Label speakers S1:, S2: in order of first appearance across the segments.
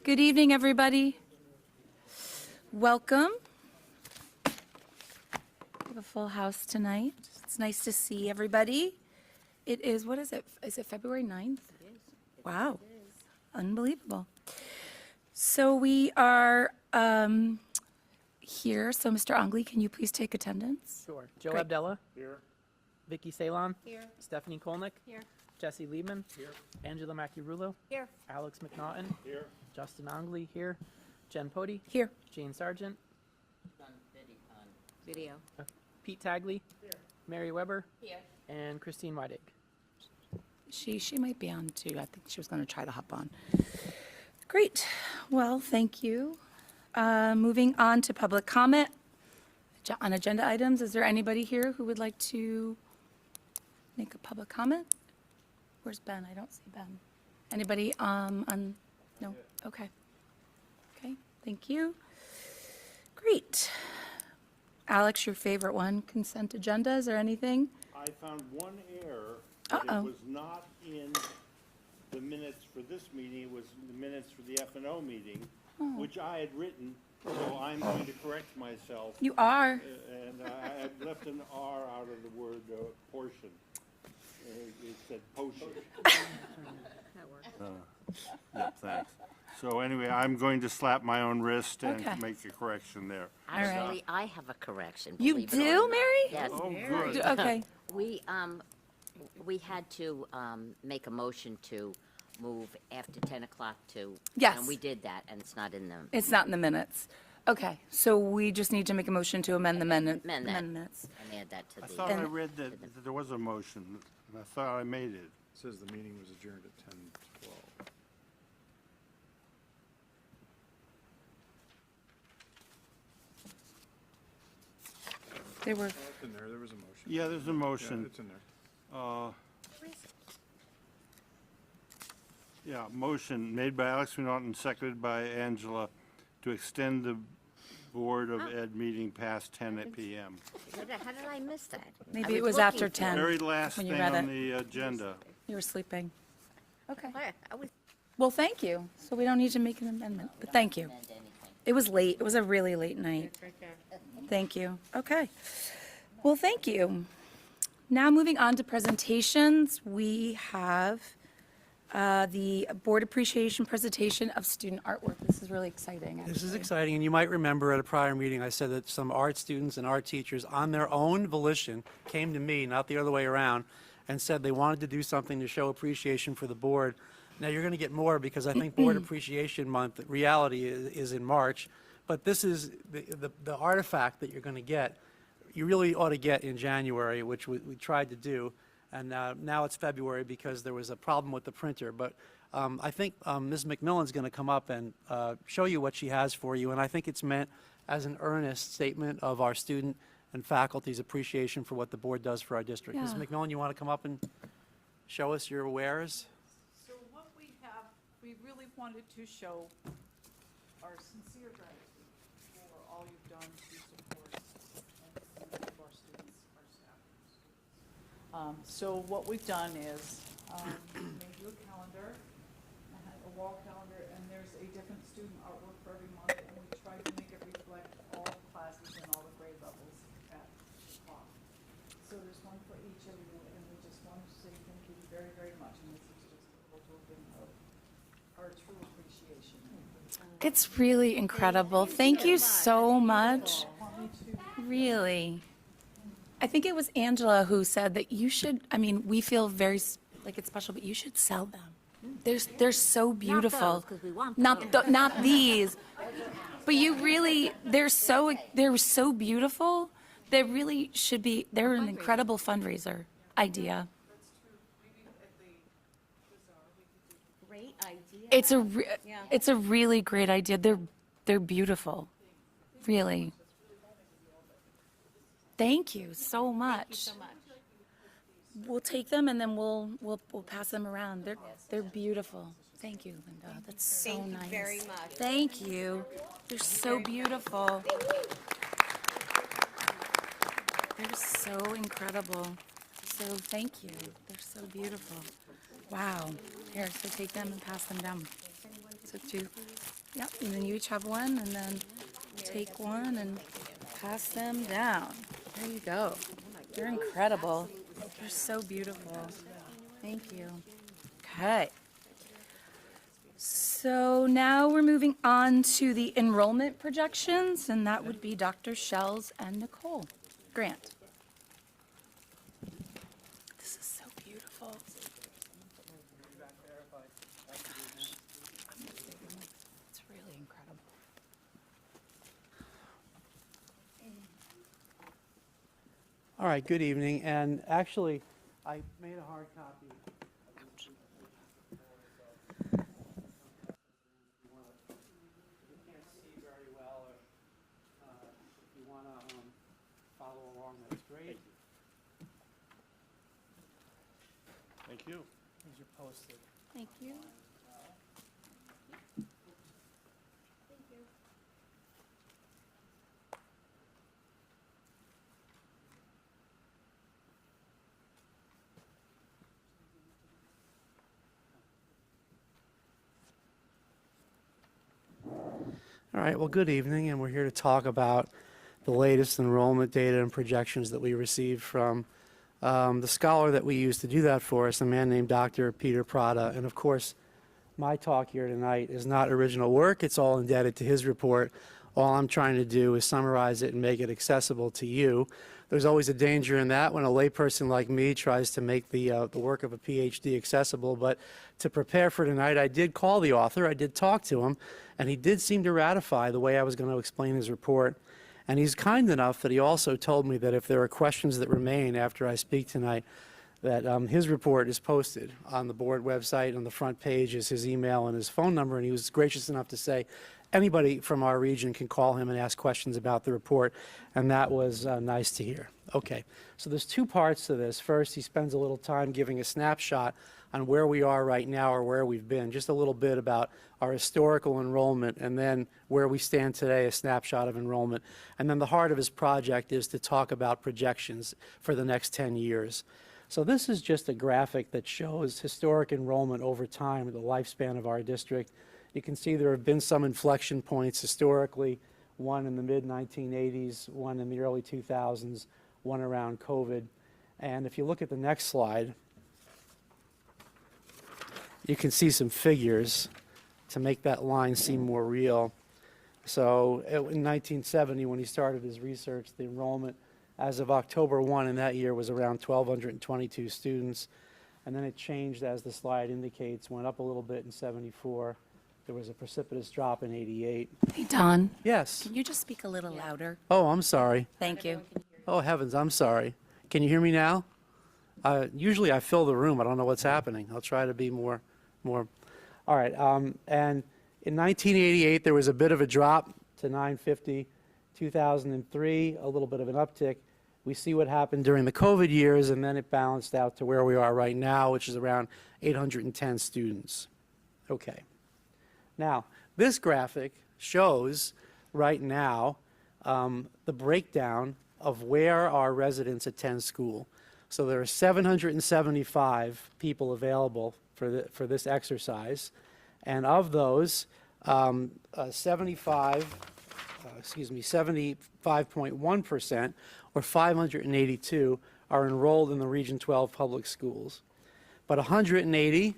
S1: Good evening, everybody. Welcome. We have a full house tonight. It's nice to see everybody. It is, what is it? Is it February 9th?
S2: It is.
S1: Wow. Unbelievable. So we are here. So Mr. Ongley, can you please take attendance?
S3: Sure. Joe
S1: Great.
S3: Abdallah.
S4: Here.
S3: Vicky Salon.
S2: Here.
S3: Stephanie Kolnick.
S2: Here.
S3: Jesse Liebman.
S4: Here.
S3: Angela Macurulo.
S2: Here.
S3: Alex McNaughton.
S4: Here.
S3: Justin Ongley here. Jen Pody.
S1: Here.
S3: Jane Sargent.
S2: Video.
S3: Pete Tagley. Mary Weber.
S2: Here.
S3: And Christine Weidig.
S1: She might be on too. I think she was going to try to hop on. Great. Well, thank you. Moving on to public comment on agenda items. Is there anybody here who would like to make a public comment? Where's Ben? I don't see Ben. Anybody on? No? Okay. Okay, thank you. Great. Alex, your favorite one, consent agenda. Is there anything?
S4: I found one error, but
S1: Uh-oh.
S4: it was not in the minutes for this meeting, it was in the minutes for the F&O meeting, which I had written, so I'm going to correct myself.
S1: You are.
S4: And I had left an R out of the word portion. It said potion.
S2: That works.
S4: Yeah, thanks. So anyway, I'm going to slap my own wrist and
S1: Okay.
S4: make a correction there.
S1: All right.
S2: Actually, I have a correction.
S1: You
S2: believe it or
S1: do,
S2: not.
S1: Mary?
S2: Yes.
S4: Oh, good.
S1: Okay.
S2: We had to make a motion to move after 10 o'clock to.
S1: Yes.
S2: And we did that, and it's not in the.
S1: It's not in the minutes. Okay, so we just need to make a motion to amend the
S2: Amend that.
S1: amendments.
S2: And add that to
S4: I
S2: the.
S4: thought I
S1: And-
S4: read that there was a motion, and I thought I made it.
S5: Says the meeting was adjourned at 10:12.
S1: They were,
S5: It's in there, there was a motion.
S4: Yeah, there's a
S5: Yeah,
S4: motion.
S5: it's in there.
S4: Yeah, motion made by Alex McNaughton, seconded by Angela, to extend the Board of Ed meeting past 10 p.m.
S2: How did I miss that?
S1: Maybe
S2: I
S1: it was
S2: looking
S1: after
S2: for
S1: 10.
S4: Very last
S1: When you
S4: thing
S1: read
S4: on
S1: it.
S4: the agenda.
S1: you were sleeping. Okay.
S2: I was.
S1: Well, thank you. So we don't need to make an amendment, but thank you.
S2: Amend anything.
S1: It was late. It was a really late night. Thank you. Okay. Well, thank you. Now moving on to presentations, we have the board appreciation presentation of student artwork. This is really exciting.
S6: This is
S1: actually.
S6: exciting, and you might remember at a prior meeting, I said that some art students and art teachers, on their own volition, came to me, not the other way around, and said they wanted to do something to show appreciation for the board. Now, you're going to get more, because I think Board Appreciation Month, reality is in March, but this is the artifact that you're going to get, you really ought to get in January, which we tried to do. And now it's February because there was a problem with the printer. But I think Ms. McMillan's going to come up and show you what she has for you. And I think it's meant as an earnest statement of our student and faculty's appreciation for what the board does for our district. Ms.
S1: Yeah.
S6: McMillan, you want to come up and show us your wares?
S7: So what we have, we really wanted to show our sincere gratitude for all you've done to support and improve our students, our staff, and students. So what we've done is made you a calendar, a wall calendar, and there's a different student artwork for every month, and we tried to make it reflect all the classes and all the grade levels at COG. So there's one for each of you, and we just want to say thank you very, very much, and this is just a little token of our true appreciation.
S1: It's really incredible. Thank you so much. Really. I think it was Angela who said that you should, I mean, we feel very, like it's special, but you should sell them. They're so beautiful.
S2: 'cause we want
S1: Not these. But you really, they're so beautiful. They really should be, they're an incredible fundraiser idea.
S2: Great idea.
S1: It's a really great idea. They're beautiful. Really. Thank you so much.
S2: Thank you so much.
S1: We'll take them and then we'll pass them around. They're beautiful. Thank you, Linda. That's so nice.
S8: Thank you very much.
S1: Thank you. They're so beautiful. They're so incredible. So thank you. They're so beautiful. Wow. Here, so take them and pass them down. So two. Yep, and then you each have one, and then take one and pass them down. There you go. You're incredible. You're so beautiful. Thank you. Okay. So now we're moving on to the enrollment projections, and that would be Dr. Shells and Nicole Grant. This is so beautiful. It's really incredible.
S6: All right, good evening, and actually, I made a hard copy. If you can't see very well, or if you want to follow along, that's great.
S4: Thank you.
S6: These are posted.
S1: Thank you.
S6: All right, well, good evening, and we're here to talk about the latest enrollment data and projections that we received from the scholar that we used to do that for us, a man named Dr. Peter Prada. And of course, my talk here tonight is not original work. It's all indebted to his report. All I'm trying to do is summarize it and make it accessible to you. There's always a danger in that when a layperson like me tries to make the work of a PhD accessible. But to prepare for tonight, I did call the author. I did talk to him, and he did seem to ratify the way I was going to explain his report. And he's kind enough that he also told me that if there are questions that remain after I speak tonight, that his report is posted on the board website. On the front page is his email and his phone number, and he was gracious enough to say anybody from our region can call him and ask questions about the report, and that was nice to hear. Okay, so there's two parts to this. First, he spends a little time giving a snapshot on where we are right now or where we've been, just a little bit about our historical enrollment, and then where we stand today, a snapshot of enrollment. And then the heart of his project is to talk about projections for the next 10 years. So this is just a graphic that shows historic enrollment over time, the lifespan of our district. You can see there have been some inflection points historically, one in the mid-1980s, one in the early 2000s, one around COVID. And if you look at the next slide, you can see some figures to make that line seem more real. So in 1970, when he started his research, the enrollment as of October 1 in that year was around 1,222 students. And then it changed, as the slide indicates, went up a little bit in 74. There was a precipitous drop in 88.
S1: Hey, Don,
S6: Yes.
S1: can you just speak a little louder?
S6: Oh, I'm sorry.
S1: Thank you.
S6: Oh, heavens, I'm sorry. Can you hear me now? Usually I fill the room. I don't know what's happening. I'll try to be more. All right. And in 1988, there was a bit of a drop to 950. 2003, a little bit of an uptick. We see what happened during the COVID years, and then it balanced out to where we are right now, which is around 810 students. Okay. Now, this graphic shows right now the breakdown of where our residents attend school. So there are 775 people available for this exercise, and of those, 75.1%, or 582, are enrolled in the Region 12 public schools. But 180,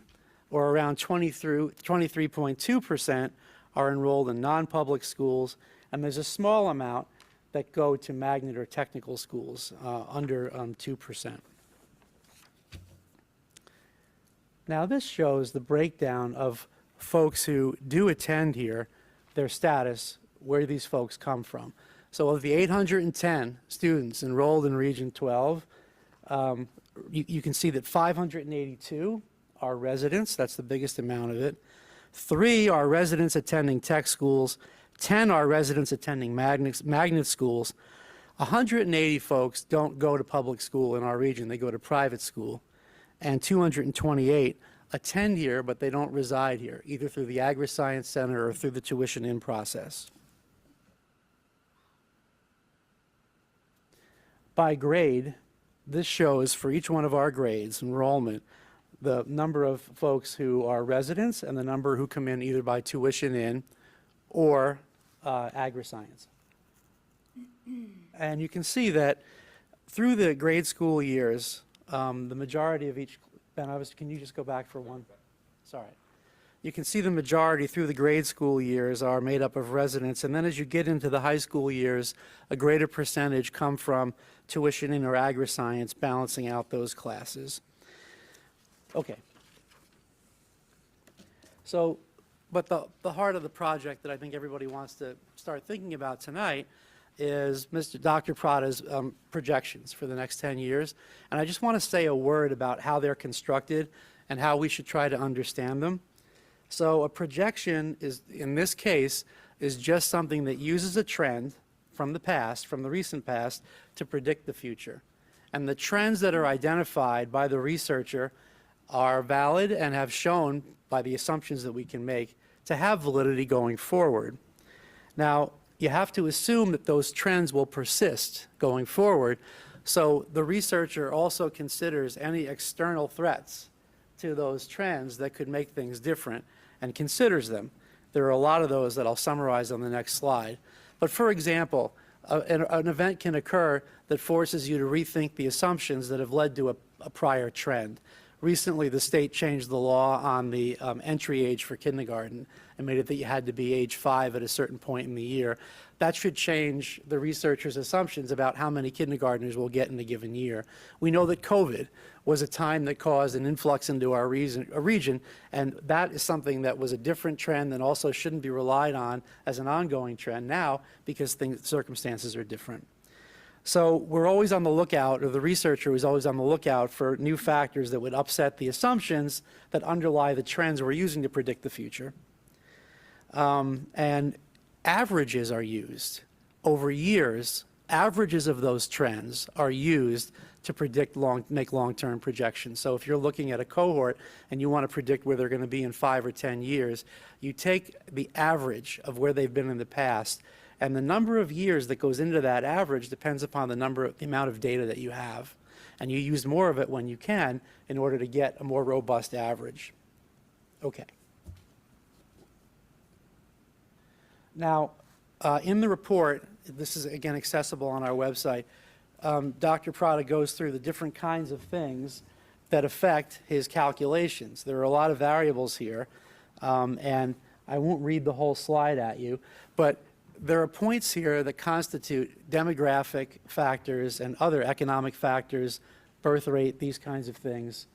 S6: or around 23.2%, are enrolled in non-public schools, and there's a small amount that go to magnet or technical schools, under 2%. Now this shows the breakdown of folks who do attend here, their status, where these folks come from. So of the 810 students enrolled in Region 12, you can see that 582 are residents. That's the biggest amount of it. 3 are residents attending tech schools. 10 are residents attending magnet schools. 180 folks don't go to public school in our region. They go to private school. And 228 attend here, but they don't reside here, either through the Agri-Science Center or through the tuition-in process. By grade, this shows for each one of our grades, enrollment, the number of folks who are residents and the number who come in either by tuition in or agri-science. And you can see that through the grade school years, the majority of each, Ben, can you just go back for one? Sorry. You can see the majority through the grade school years are made up of residents, and then as you get into the high school years, a greater percentage come from tuition or agri-science, balancing out those classes. Okay. So, but the heart of the project that I think everybody wants to start thinking about tonight is Dr. Prada's projections for the next 10 years. And I just want to say a word about how they're constructed and how we should try to understand them. So a projection is, in this case, is just something that uses a trend from the past, from the recent past, to predict the future. And the trends that are identified by the researcher are valid and have shown, by the assumptions that we can make, to have validity going forward. Now, you have to assume that those trends will persist going forward. So the researcher also considers any external threats to those trends that could make things different and considers them. There are a lot of those that I'll summarize on the next slide. But for example, an event can occur that forces you to rethink the assumptions that have led to a prior trend. Recently, the state changed the law on the entry age for kindergarten and made it that you had to be age 5 at a certain point in the year. That should change the researchers' assumptions about how many kindergartners we'll get in a given year. We know that COVID was a time that caused an influx into our region, and that is something that was a different trend and also shouldn't be relied on as an ongoing trend now because circumstances are different. So we're always on the lookout, or the researcher is always on the lookout for new factors that would upset the assumptions that underlie the trends we're using to predict the future. And averages are used. Over years, averages of those trends are used to predict make long-term projections. So if you're looking at a cohort and you want to predict where they're going to be in 5 or 10 years, you take the average of where they've been in the past, and the number of years that goes into that average depends upon the amount of data that you have. And you use more of it when you can in order to get a more robust average. Okay. Now, in the report, this is again accessible on our website, Dr. Prada goes through the different kinds of things that affect his calculations. There are a lot of variables here, and I won't read the whole slide at you, but there are points here that constitute demographic factors and other economic factors, birth rate, these kinds of things,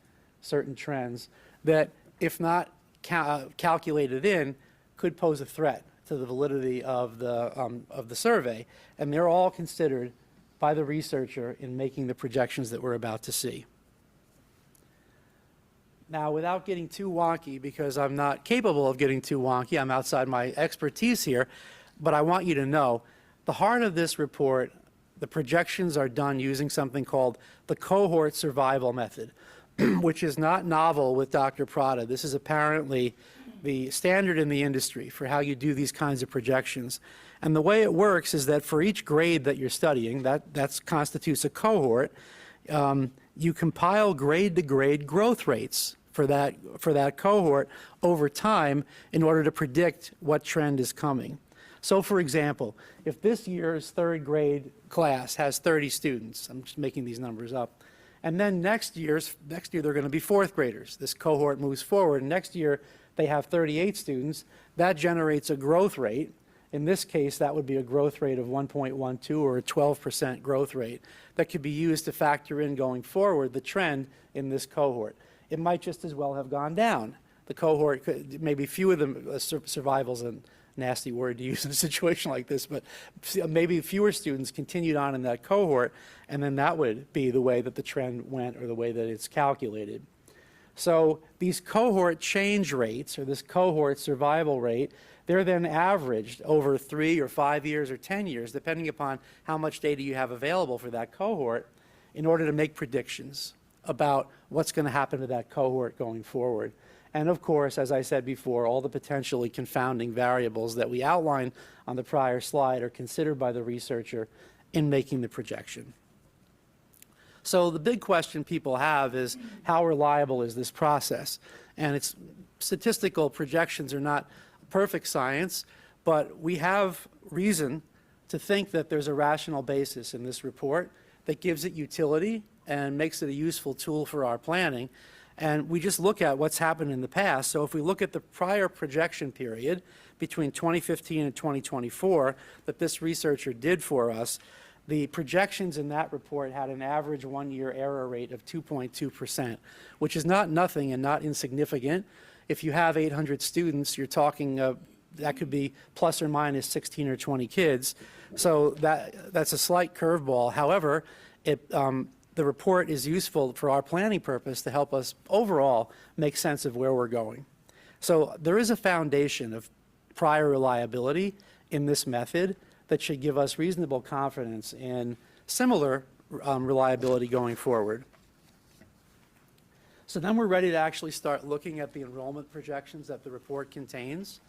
S6: certain trends, that if not calculated in, could pose a threat to the validity of the survey. And they're all considered by the researcher in making the projections that we're about to see. Now, without getting too wonky, because I'm not capable of getting too wonky, I'm outside my expertise here, but I want you to know, the heart of this report, the projections are done using something called the cohort survival method, which is not novel with Dr. Prada. This is apparently the standard in the industry for how you do these kinds of projections. And the way it works is that for each grade that you're studying, that constitutes a cohort, you compile grade-to-grade growth rates for that cohort over time in order to predict what trend is coming. So for example, if this year's third grade class has 30 students, I'm just making these numbers up, and then next year they're going to be fourth graders. This cohort moves forward, and next year they have 38 students. That generates a growth rate. In this case, that would be a growth rate of 1.12 or a 12% growth rate that could be used to factor in going forward the trend in this cohort. It might just as well have gone down. The cohort could, maybe few of them, survival's a nasty word to use in a situation like this, but maybe fewer students continued on in that cohort, and then that would be the way that the trend went or the way that it's calculated. So these cohort change rates, or this cohort survival rate, they're then averaged over 3 or 5 years or 10 years, depending upon how much data you have available for that cohort, in order to make predictions about what's going to happen to that cohort going forward. And of course, as I said before, all the potentially confounding variables that we outlined on the prior slide are considered by the researcher in making the projection. So the big question people have is, how reliable is this process? And statistical projections are not perfect science, but we have reason to think that there's a rational basis in this report that gives it utility and makes it a useful tool for our planning. And we just look at what's happened in the past. So if we look at the prior projection period between 2015 and 2024 that this researcher did for us, the projections in that report had an average one-year error rate of 2.2%, which is not nothing and not insignificant. If you have 800 students, you're talking that could be plus or minus 16 or 20 kids. So that's a slight curveball. However, the report is useful for our planning purpose to help us overall make sense of where we're going. So there is a foundation of prior reliability in this method that should give us reasonable confidence in similar reliability going forward. So then we're ready to actually start looking at the enrollment projections that the report contains.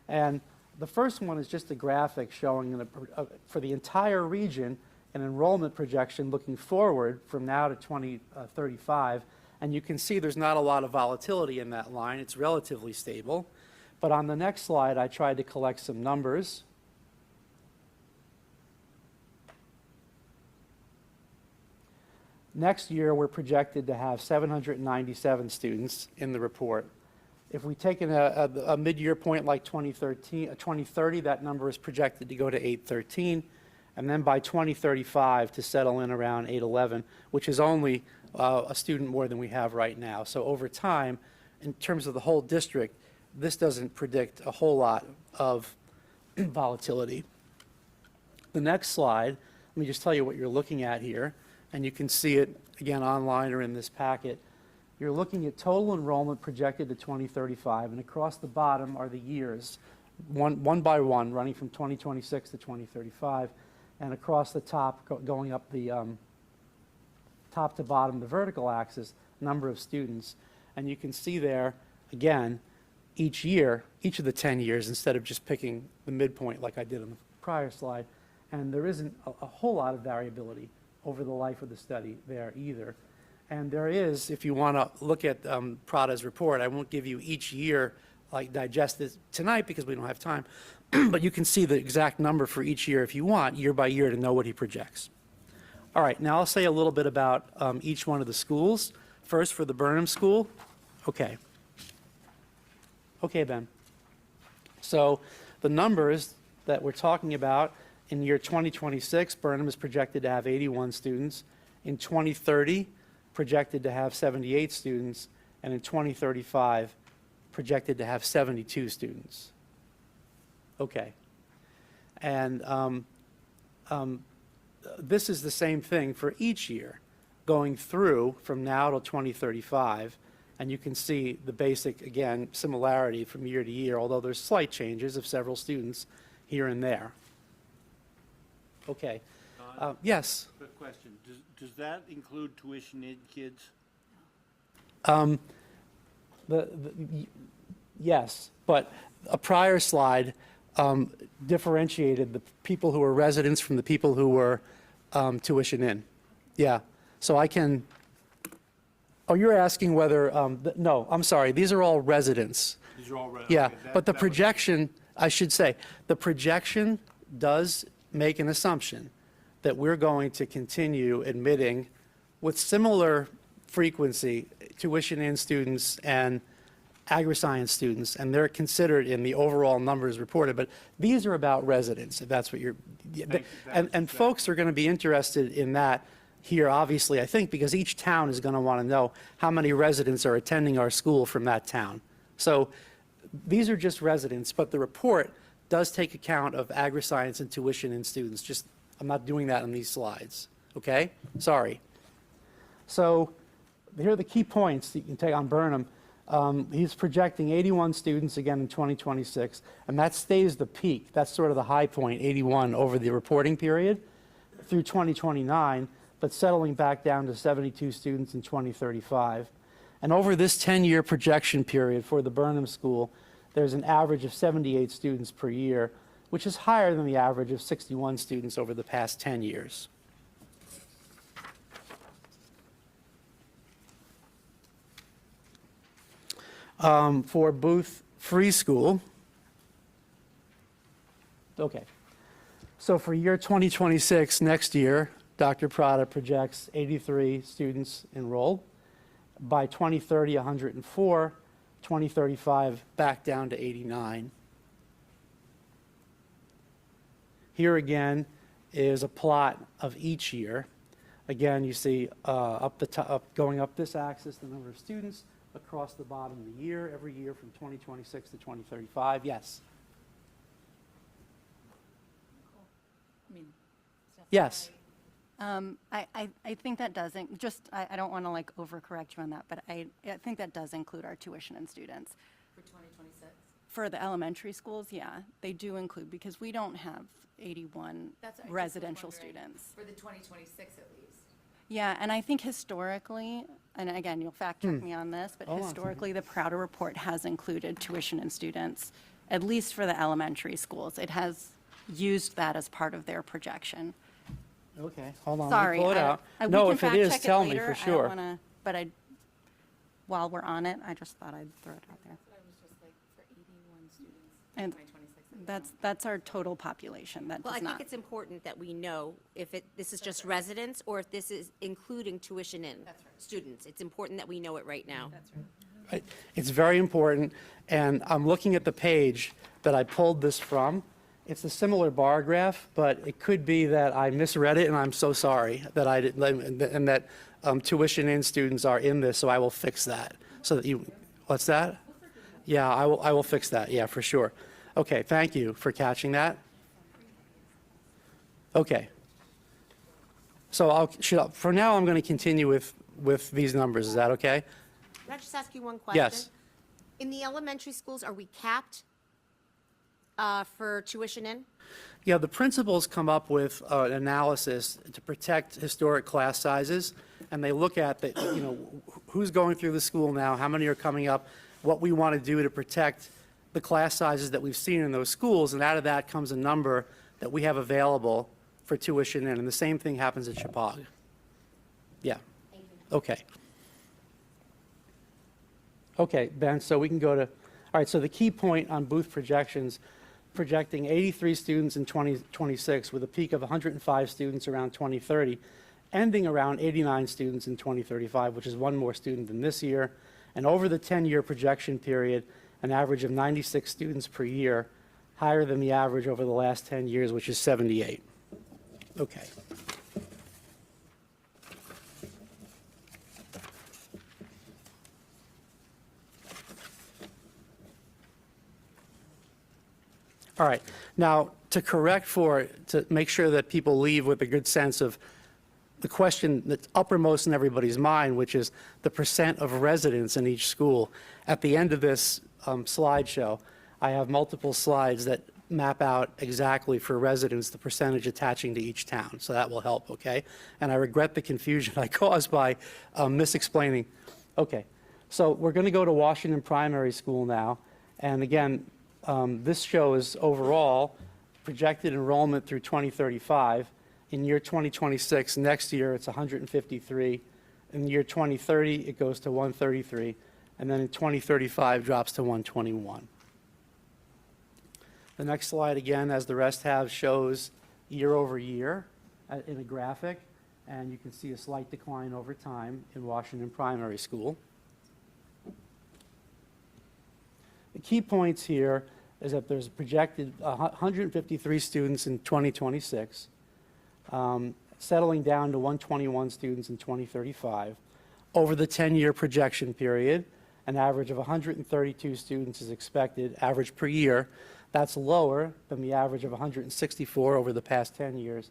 S6: And the first one is just a graphic showing for the entire region an enrollment projection looking forward from now to 2035. And you can see there's not a lot of volatility in that line. It's relatively stable. But on the next slide, I tried to collect some numbers. Next year, we're projected to have 797 students in the report. If we take a mid-year point like 2030, that number is projected to go to 813, and then by 2035 to settle in around 811, which is only a student more than we have right now. So over time, in terms of the whole district, this doesn't predict a whole lot of volatility. The next slide, let me just tell you what you're looking at here, and you can see it again online or in this packet. You're looking at total enrollment projected to 2035, and across the bottom are the years, one by one, running from 2026 to 2035, and across the top, going up the top to bottom, the vertical axis, number of students. And you can see there, again, each year, each of the 10 years, instead of just picking the midpoint like I did on the prior slide. And there isn't a whole lot of variability over the life of the study there either. And there is, if you want to look at Prada's report, I won't give you each year, like digest this tonight because we don't have time, but you can see the exact number for each year if you want, year by year, to know what he projects. All right, now I'll say a little bit about each one of the schools. First, for the Burnham School. Okay. Okay, Ben. So the numbers that we're talking about in year 2026, Burnham is projected to have 81 students. In 2030, projected to have 78 students. And in 2035, projected to have 72 students. Okay. And this is the same thing for each year, going through from now till 2035. And you can see the basic, again, similarity from year to year, although there's slight changes of several students here and there. Okay. Yes?
S4: Quick question. Does that include tuition aid kids?
S6: Yes, but a prior slide differentiated the people who were residents from the people who were tuition in. Yeah, so I can, oh, you're asking whether, no, I'm sorry, these are all residents.
S4: These are all
S6: Yeah, but the projection, I should say, the projection does make an assumption that we're going to continue admitting with similar frequency tuition in students and agri-science students, and they're considered in the overall numbers reported, but these are about residents, if that's what you're, and folks are going to be interested in that here, obviously, I think, because each town is going to want to know how many residents are attending our school from that town. So these are just residents, but the report does take account of agri-science and tuition in students. Just, I'm not doing that on these slides, okay? Sorry. So here are the key points that you can take on Burnham. He's projecting 81 students again in 2026, and that stays the peak. That's sort of the high point, 81 over the reporting period through 2029, but settling back down to 72 students in 2035. And over this 10-year projection period for the Burnham School, there's an average of 78 students per year, which is higher than the average of 61 students over the past 10 years. For Booth Free School, Okay. So for year 2026, next year, Dr. Prada projects 83 students enrolled. By 2030, 104. 2035, back down to 89. Here again is a plot of each year. Again, you see going up this axis, the number of students, across the bottom of the year, every year from 2026 to 2035. Yes?
S1: I mean,
S6: Yes?
S8: I think that doesn't, just, I don't want to like overcorrect you on that, but I think that does include our tuition and students.
S1: for 2026?
S8: For the elementary schools, yeah, they do include, because we don't have 81 residential students.
S1: For the 2026 at least.
S8: Yeah, and I think historically, and again, you'll fact check me on this, but
S6: Hold on a second.
S8: historically, the Prouder Report has included tuition and students, at least for the elementary schools. It has used that as part of their projection.
S6: Okay, hold on, let me
S8: Sorry.
S6: pull it out.
S8: we
S6: No,
S8: can
S6: if it
S8: fact
S6: is,
S8: check
S6: tell me
S8: later.
S6: for
S8: I don't
S6: sure.
S8: wanna- But while we're on it, I just thought I'd throw it out there.
S1: I was just like, for 81 students
S8: And
S1: 2026.
S8: that's our total population, that
S9: Well, I
S8: does
S9: think
S8: not.
S9: it's important that we know if this is just residents or if this is including tuition in students. It's important that we know it right now.
S6: It's very important, and I'm looking at the page that I pulled this from. It's a similar bar graph, but it could be that I misread it, and I'm so sorry that I didn't, and that tuition in students are in this, so I will fix that. So that you, what's that? Yeah, I will fix that, yeah, for sure. Okay, thank you for catching that. Okay. So for now, I'm going to continue with these numbers, is that okay?
S9: Can I just ask you one question?
S6: Yes.
S9: In the elementary schools, are we capped for tuition in?
S6: Yeah, the principals come up with an analysis to protect historic class sizes, and they look at who's going through the school now, how many are coming up, what we want to do to protect the class sizes that we've seen in those schools, and out of that comes a number that we have available for tuition in, and the same thing happens at Chippewa. Yeah. Okay. Okay, Ben, so we can go to, all right, so the key point on Booth projections, projecting 83 students in 2026 with a peak of 105 students around 2030, ending around 89 students in 2035, which is one more student than this year. And over the 10-year projection period, an average of 96 students per year, higher than the average over the last 10 years, which is 78. Okay. All right. Now, to make sure that people leave with a good sense of the question that's uppermost in everybody's mind, which is the percent of residents in each school. At the end of this slideshow, I have multiple slides that map out exactly for residents the percentage attaching to each town. So that will help, okay? And I regret the confusion I caused by misexplaining. Okay. So we're going to go to Washington Primary School now. And again, this shows overall projected enrollment through 2035. In year 2026, next year, it's 153. In year 2030, it goes to 133. And then in 2035, drops to 121. The next slide, again, as the rest have, shows year over year in a graphic. And you can see a slight decline over time in Washington Primary School. The key points here is that there's projected 153 students in 2026, settling down to 121 students in 2035. Over the 10-year projection period, an average of 132 students is expected, average per year. That's lower than the average of 164 over the past 10 years.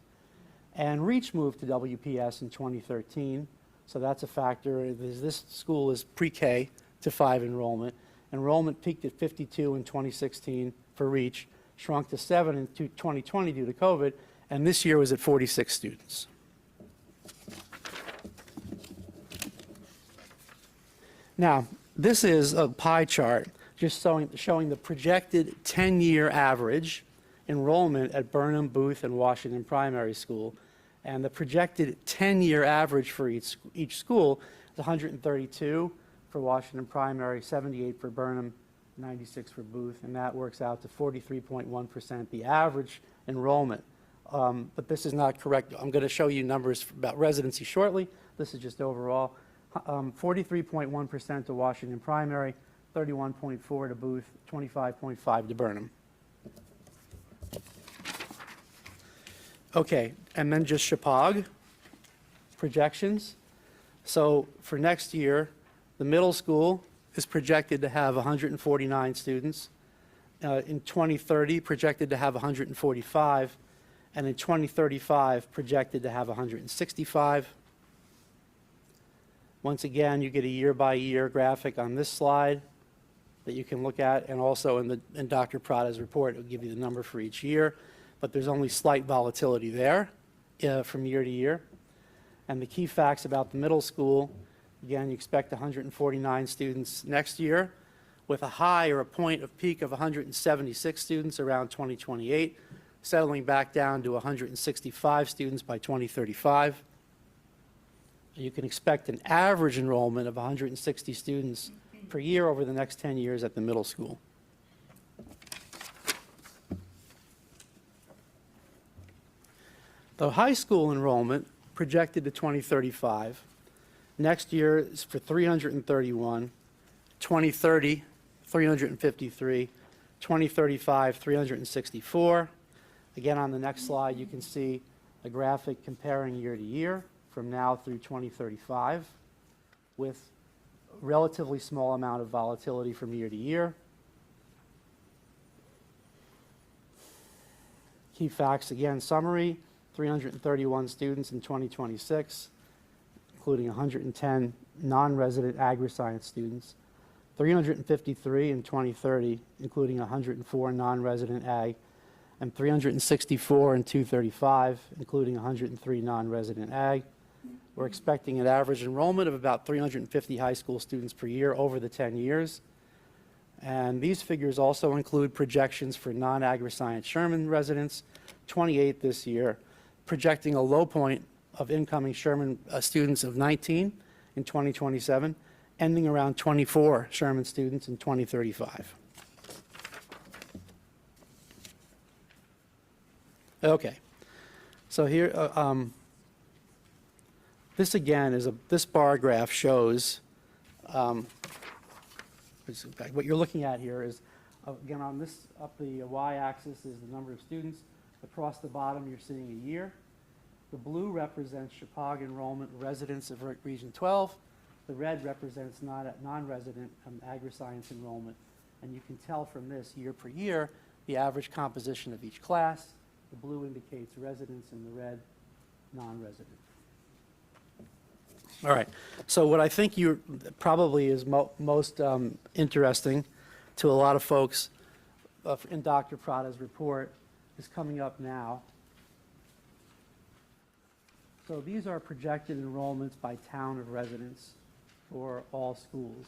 S6: And Reach moved to WPS in 2013, so that's a factor. This school is pre-K to 5 enrollment. Enrollment peaked at 52 in 2016 for Reach, shrunk to 7 in 2020 due to COVID, and this year was at 46 students. Now, this is a pie chart just showing the projected 10-year average enrollment at Burnham, Booth, and Washington Primary School. And the projected 10-year average for each school is 132 for Washington Primary, 78 for Burnham, 96 for Booth, and that works out to 43.1%, the average enrollment. But this is not correct. I'm going to show you numbers about residency shortly. This is just overall. 43.1% to Washington Primary, 31.4 to Booth, 25.5 to Burnham. Okay, and then just Chippewa projections. So for next year, the middle school is projected to have 149 students. In 2030, projected to have 145, and in 2035, projected to have 165. Once again, you get a year-by-year graphic on this slide that you can look at, and also in Dr. Prada's report, it will give you the number for each year, but there's only slight volatility there from year to year. And the key facts about the middle school, again, you expect 149 students next year, with a high or a point of peak of 176 students around 2028, settling back down to 165 students by 2035. You can expect an average enrollment of 160 students per year over the next 10 years at the middle school. The high school enrollment projected to 2035. Next year is for 331, 2030, 353, 2035, 364. Again, on the next slide, you can see a graphic comparing year to year from now through 2035 with a relatively small amount of volatility from year to year. Key facts, again, summary, 331 students in 2026, including 110 non-resident agri-science students, 353 in 2030, including 104 non-resident ag, and 364 in 235, including 103 non-resident ag. We're expecting an average enrollment of about 350 high school students per year over the 10 years. And these figures also include projections for non-agri-science Sherman residents, 28 this year, projecting a low point of incoming Sherman students of 19 in 2027, ending around 24 Sherman students in 2035. Okay, so here, this again is this bar graph shows, what you're looking at here is, again, on this, up the y-axis is the number of students. Across the bottom, you're seeing a year. The blue represents Chippewa enrollment residents of Region 12. The red represents non-resident agri-science enrollment. And you can tell from this, year per year, the average composition of each class. The blue indicates residents and the red, non-resident. All right, so what I think you probably is most interesting to a lot of folks in Dr. Prada's report is coming up now. So these are projected enrollments by town of residence for all schools.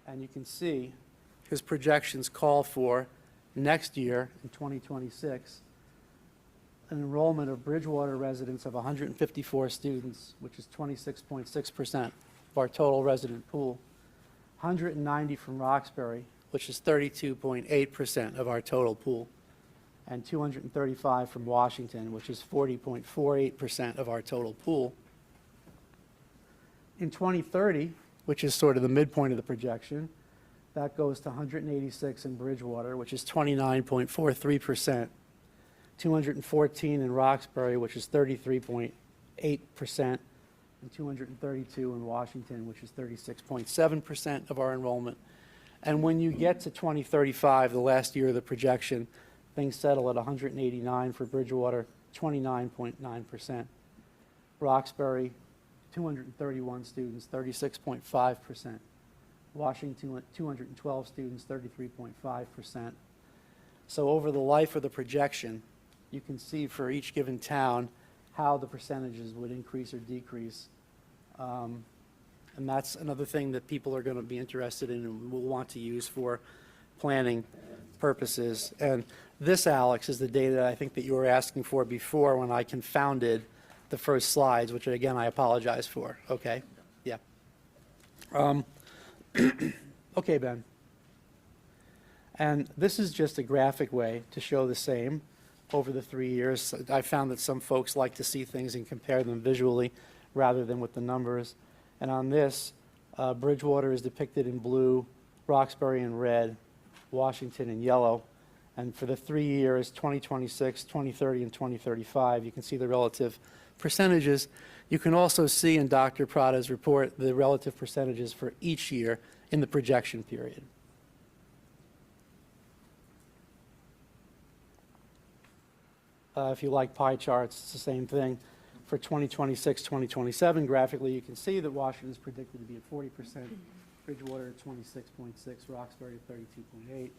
S6: And you can see his projections call for next year, in 2026, an enrollment of Bridgewater residents of 154 students, which is 26.6% of our total resident pool. 190 from Roxbury, which is 32.8% of our total pool. And 235 from Washington, which is 40.48% of our total pool. In 2030, which is sort of the midpoint of the projection, that goes to 186 in Bridgewater, which is 29.43%, 214 in Roxbury, which is 33.8%, and 232 in Washington, which is 36.7% of our enrollment. And when you get to 2035, the last year of the projection, things settle at 189 for Bridgewater, 29.9%. Roxbury, 231 students, 36.5%. Washington, 212 students, 33.5%. So over the life of the projection, you can see for each given town how the percentages would increase or decrease. And that's another thing that people are going to be interested in and will want to use for planning purposes. And this, Alex, is the data that I think that you were asking for before when I confounded the first slides, which again, I apologize for, okay? Yeah. Okay, Ben. And this is just a graphic way to show the same over the 3 years. I found that some folks like to see things and compare them visually rather than with the numbers. And on this, Bridgewater is depicted in blue, Roxbury in red, Washington in yellow. And for the 3 years, 2026, 2030, and 2035, you can see the relative percentages. You can also see in Dr. Prada's report the relative percentages for each year in the projection period. If you like pie charts, it's the same thing. For 2026, 2027, graphically, you can see that Washington is predicted to be at 40%, Bridgewater at 26.6, Roxbury at 32.8.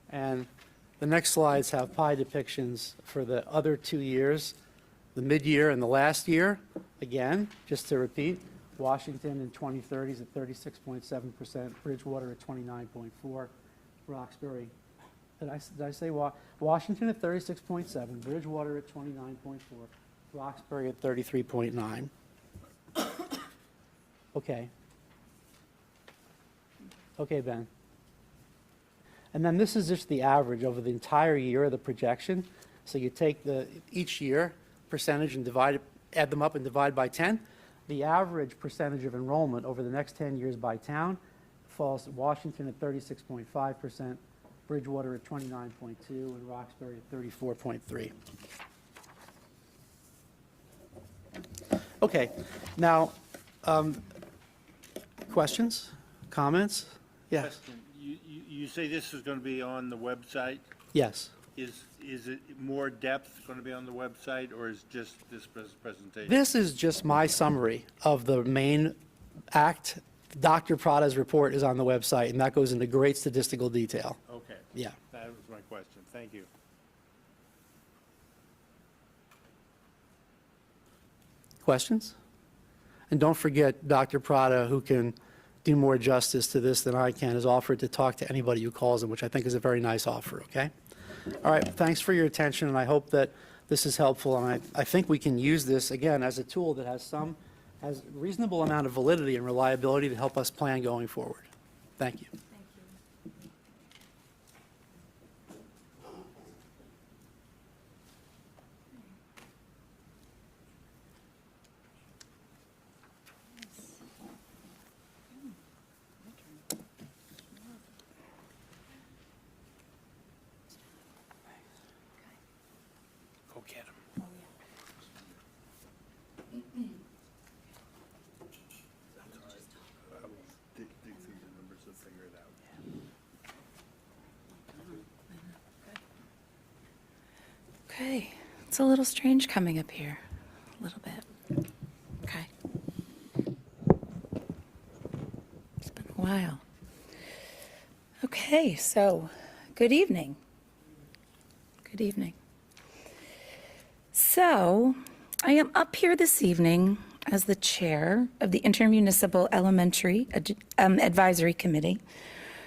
S6: And the next slides have pie depictions for the other 2 years, the mid-year and the last year. Again, just to repeat, Washington in 2030 is at 36.7%, Bridgewater at 29.4, Roxbury, did I say Washington at 36.7, Bridgewater at 29.4, Roxbury at 33.9. Okay. Okay, Ben. And then this is just the average over the entire year of the projection. So you take each year percentage and add them up and divide by 10. The average percentage of enrollment over the next 10 years by town falls Washington at 36.5%, Bridgewater at 29.2, and Roxbury at 34.3. Okay, now, questions, comments? Yes.
S4: Question. You say this is going to be on the website?
S6: Yes.
S4: Is it more depth going to be on the website, or is just this presentation?
S6: This is just my summary of the main act. Dr. Prada's report is on the website, and that goes into great statistical detail.
S4: Okay.
S6: Yeah.
S4: That was my question. Thank you.
S6: Questions? And don't forget, Dr. Prada, who can do more justice to this than I can, has offered to talk to anybody who calls him, which I think is a very nice offer, okay? All right, thanks for your attention, and I hope that this is helpful, and I think we can use this, again, as a tool that has reasonable amount of validity and reliability to help us plan going forward. Thank you. Go get him.
S5: Dig through the numbers and figure it out.
S1: Okay, it's a little strange coming up here, a little bit. Okay. It's been a while. Okay, so, good evening. Good evening. So, I am up here this evening as the chair of the Intermunicipal Elementary Advisory Committee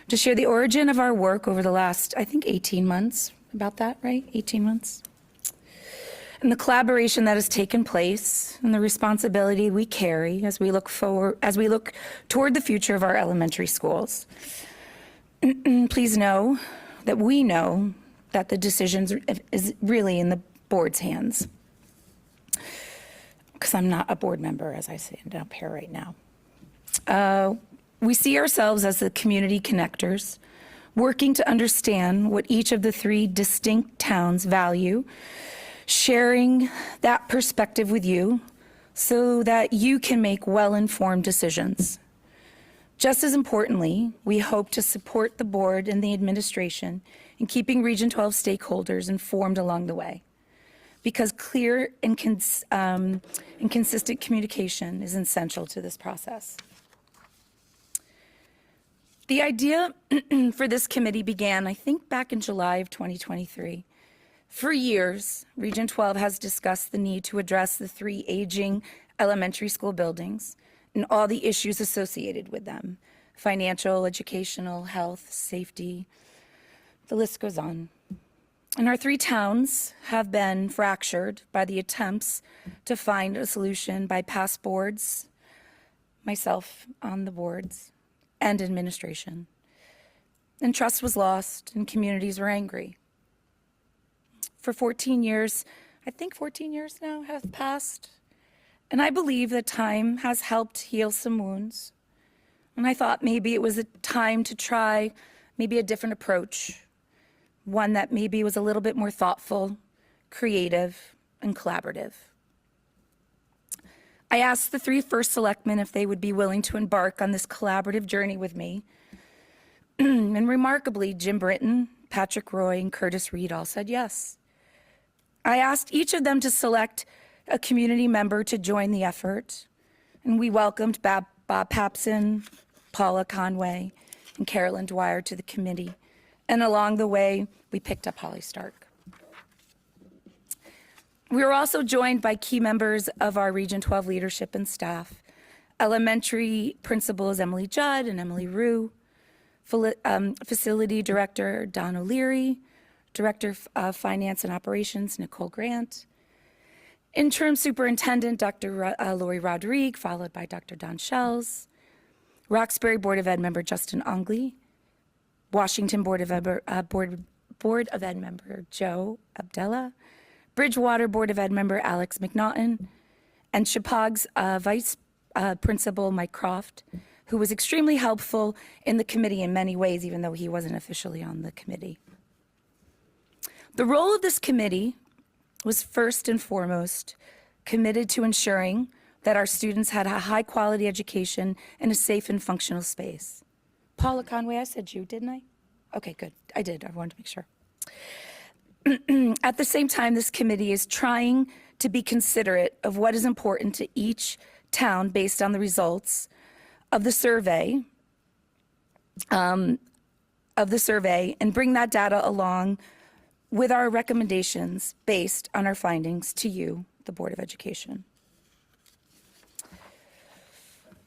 S1: to share the origin of our work over the last, I think, 18 months. About that, right? 18 months? And the collaboration that has taken place and the responsibility we carry as we look toward the future of our elementary schools. Please know that we know that the decisions is really in the board's hands. Because I'm not a board member, as I stand up here right now. We see ourselves as the community connectors, working to understand what each of the three distinct towns value, sharing that perspective with you so that you can make well-informed decisions. Just as importantly, we hope to support the board and the administration in keeping Region 12 stakeholders informed along the way, because clear and consistent communication is essential to this process. The idea for this committee began, I think, back in July of 2023. For years, Region 12 has discussed the need to address the three aging elementary school buildings and all the issues associated with them: financial, educational, health, safety, the list goes on. And our three towns have been fractured by the attempts to find a solution by past boards, myself on the boards, and administration. and trust was lost, and communities were angry. For 14 years, I think 14 years now have passed, and I believe that time has helped heal some wounds. And I thought maybe it was a time to try maybe a different approach, one that maybe was a little bit more thoughtful, creative, and collaborative. I asked the 3 first selectmen if they would be willing to embark on this collaborative journey with me. And remarkably, Jim Britton, Patrick Roy, and Curtis Reed all said yes. I asked each of them to select a community member to join the effort, and we welcomed Bob Papson, Paula Conway, and Carolyn Dwyer to the committee. And along the way, we picked up Holly Stark. We were also joined by key members of our Region 12 leadership and staff. Elementary principals Emily Judd and Emily Rue, Facility Director Don O'Leary, Director of Finance and Operations Nicole Grant, Interim Superintendent Dr. Lori Rodrigue, followed by Dr. Don Shells, Roxbury Board of Ed member Justin Ongley, Washington Board of Ed member Joe Abdella, Bridgewater Board of Ed member Alex McNaughton, and Chipaw's Vice Principal Mike Croft, who was extremely helpful in the committee in many ways, even though he wasn't officially on the committee. The role of this committee was first and foremost committed to ensuring that our students had a high-quality education in a safe and functional space. Paula Conway, I said you, didn't I? Okay, good. I did. I wanted to make sure. At the same time, this committee is trying to be considerate of what is important to each town based on the results of the survey, and bring that data along with our recommendations based on our findings to you, the Board of Education.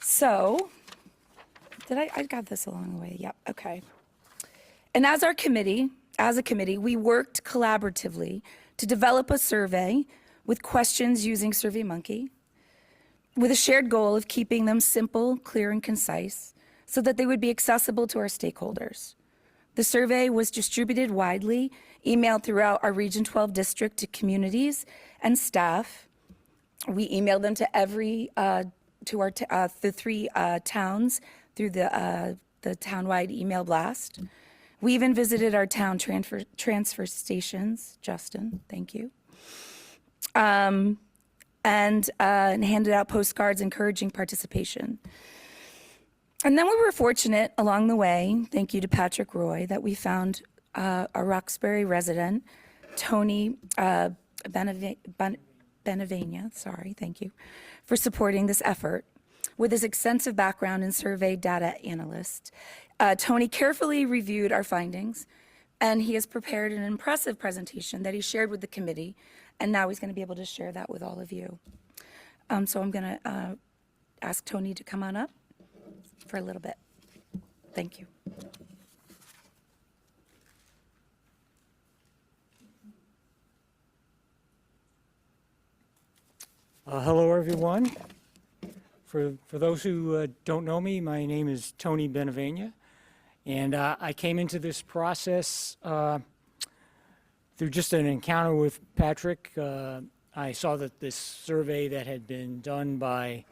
S1: So, I got this along the way, yep, okay. And as a committee, we worked collaboratively to develop a survey with questions using SurveyMonkey, with a shared goal of keeping them simple, clear, and concise, so that they would be accessible to our stakeholders. The survey was distributed widely, emailed throughout our Region 12 district to communities and staff. We emailed them to the 3 towns through the townwide email blast. We even visited our town transfer stations, Justin, thank you, and handed out postcards encouraging participation. And then we were fortunate along the way, thank you to Patrick Roy, that we found a Roxbury resident, Tony Benavenia, thank you, for supporting this effort. With his extensive background in survey data analyst, Tony carefully reviewed our findings, and he has prepared an impressive presentation that he shared with the committee, and now he's going to be able to share that with all of you. So I'm going to ask Tony to come on up for a little bit. Thank you.
S10: Hello, everyone. For those who don't know me, my name is Tony Benavenia, and I came into this process through just an encounter with Patrick. I saw that this survey that had been done by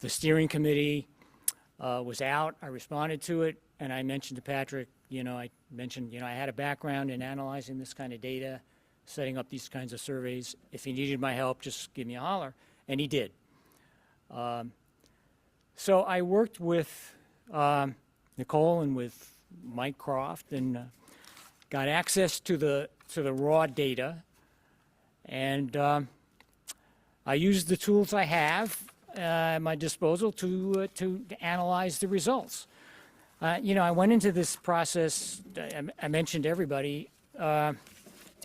S10: the steering committee was out. I responded to it, and I mentioned to Patrick, I had a background in analyzing this kind of data, setting up these kinds of surveys. If he needed my help, just give me a holler, and he did. So I worked with Nicole and with Mike Croft and got access to the raw data, and I used the tools I have at my disposal to analyze the results. I went into this process, I mentioned to everybody, to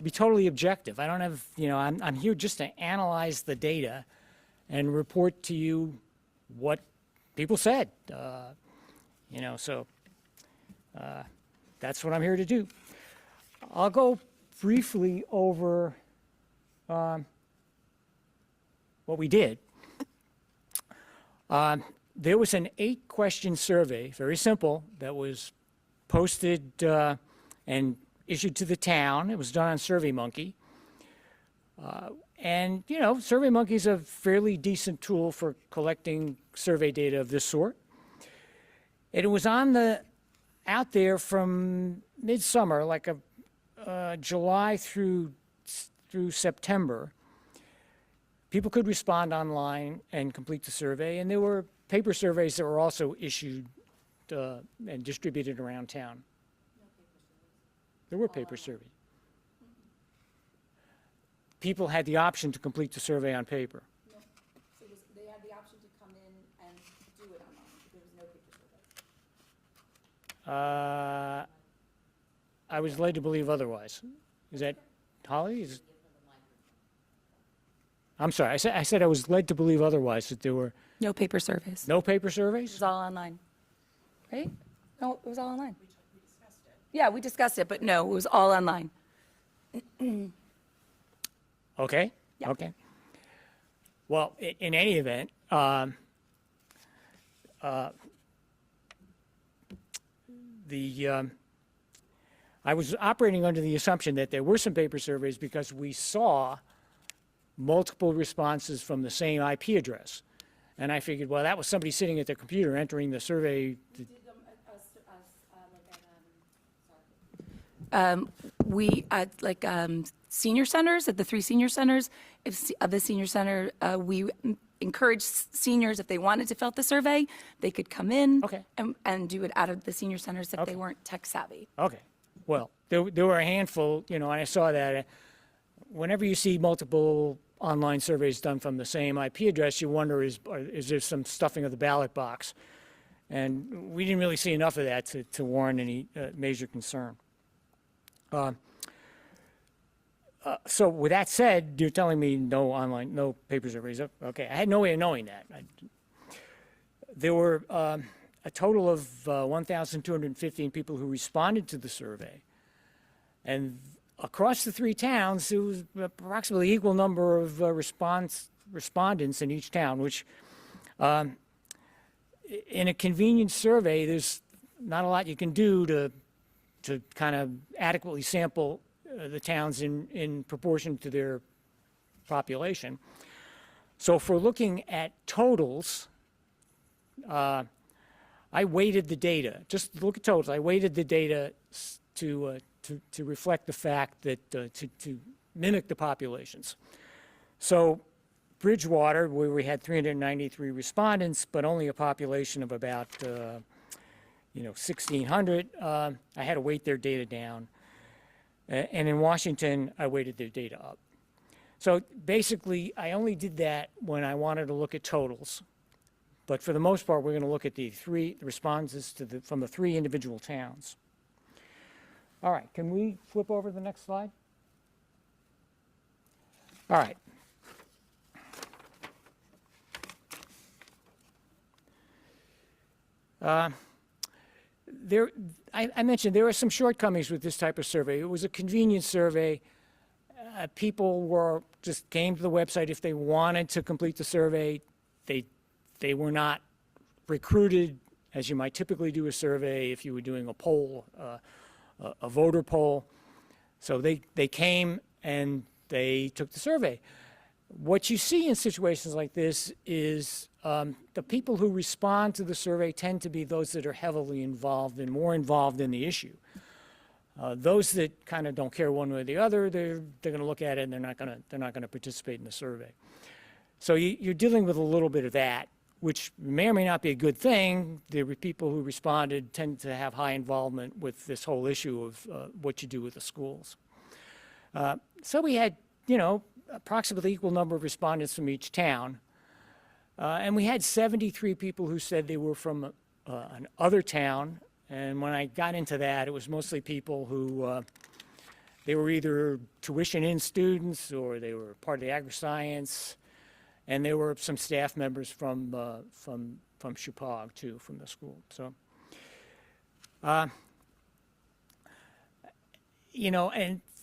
S10: be totally objective. I don't have, I'm here just to analyze the data and report to you what people said. So that's what I'm here to do. I'll go briefly over what we did. There was an 8-question survey, very simple, that was posted and issued to the town. It was done on SurveyMonkey. And, you know, SurveyMonkey is a fairly decent tool for collecting survey data of this sort. And it was out there from midsummer, like July through September. People could respond online and complete the survey, and there were paper surveys that were also issued and distributed around town. There were paper surveys. People had the option to complete the survey on paper.
S1: No, so they had the option to come in and do it online. There was no paper survey.
S10: I was led to believe otherwise. Is that Holly? I'm sorry. I said I was led to believe otherwise, that there were
S1: No paper surveys.
S10: no paper
S1: It
S10: surveys.
S1: was all online, right? No, it was all online. Yeah, we discussed it, but no, it was all online.
S10: Okay.
S1: Yeah.
S10: Okay. Well, in any event, I was operating under the assumption that there were some paper surveys because we saw multiple responses from the same IP address. And I figured, well, that was somebody sitting at their computer entering the survey.
S1: We, at like senior centers, at the 3 senior centers, of the senior center, we encourage seniors, if they wanted to fill out the survey, they could come in
S10: Okay.
S1: and do it out of the senior centers if
S10: Okay.
S1: they weren't tech savvy.
S10: Okay. Well, there were a handful, you know, and I saw that. Whenever you see multiple online surveys done from the same IP address, you wonder, is there some stuffing of the ballot box? And we didn't really see enough of that to warrant any major concern. So with that said, you're telling me no paper surveys. Okay, I had no way of knowing that. There were a total of 1,215 people who responded to the survey. And across the 3 towns, there was approximately equal number of respondents in each town, which in a convenience survey, there's not a lot you can do to kind of adequately sample the towns in proportion to their population. So if we're looking at totals, I weighted the data. Just look at totals. I weighted the data to reflect the fact that to mimic the populations. So Bridgewater, where we had 393 respondents, but only a population of about 1,600, I had to weight their data down. And in Washington, I weighted their data up. So basically, I only did that when I wanted to look at totals. But for the most part, we're going to look at the responses from the 3 individual towns. All right, can we flip over to the next slide? All right. I mentioned there are some shortcomings with this type of survey. It was a convenience survey. People just came to the website if they wanted to complete the survey. They were not recruited, as you might typically do a survey if you were doing a poll, a voter poll. So they came and they took the survey. What you see in situations like this is the people who respond to the survey tend to be those that are heavily involved and more involved in the issue. Those that kind of don't care one way or the other, they're going to look at it and they're not going to participate in the survey. So you're dealing with a little bit of that, which may or may not be a good thing. The people who responded tend to have high involvement with this whole issue of what you do with the schools. So we had, approximately equal number of respondents from each town. And we had 73 people who said they were from another town. And when I got into that, it was mostly people who, they were either tuition-in students or they were part of the agri-science. And there were some staff members from Chupag, too, from the school. So, and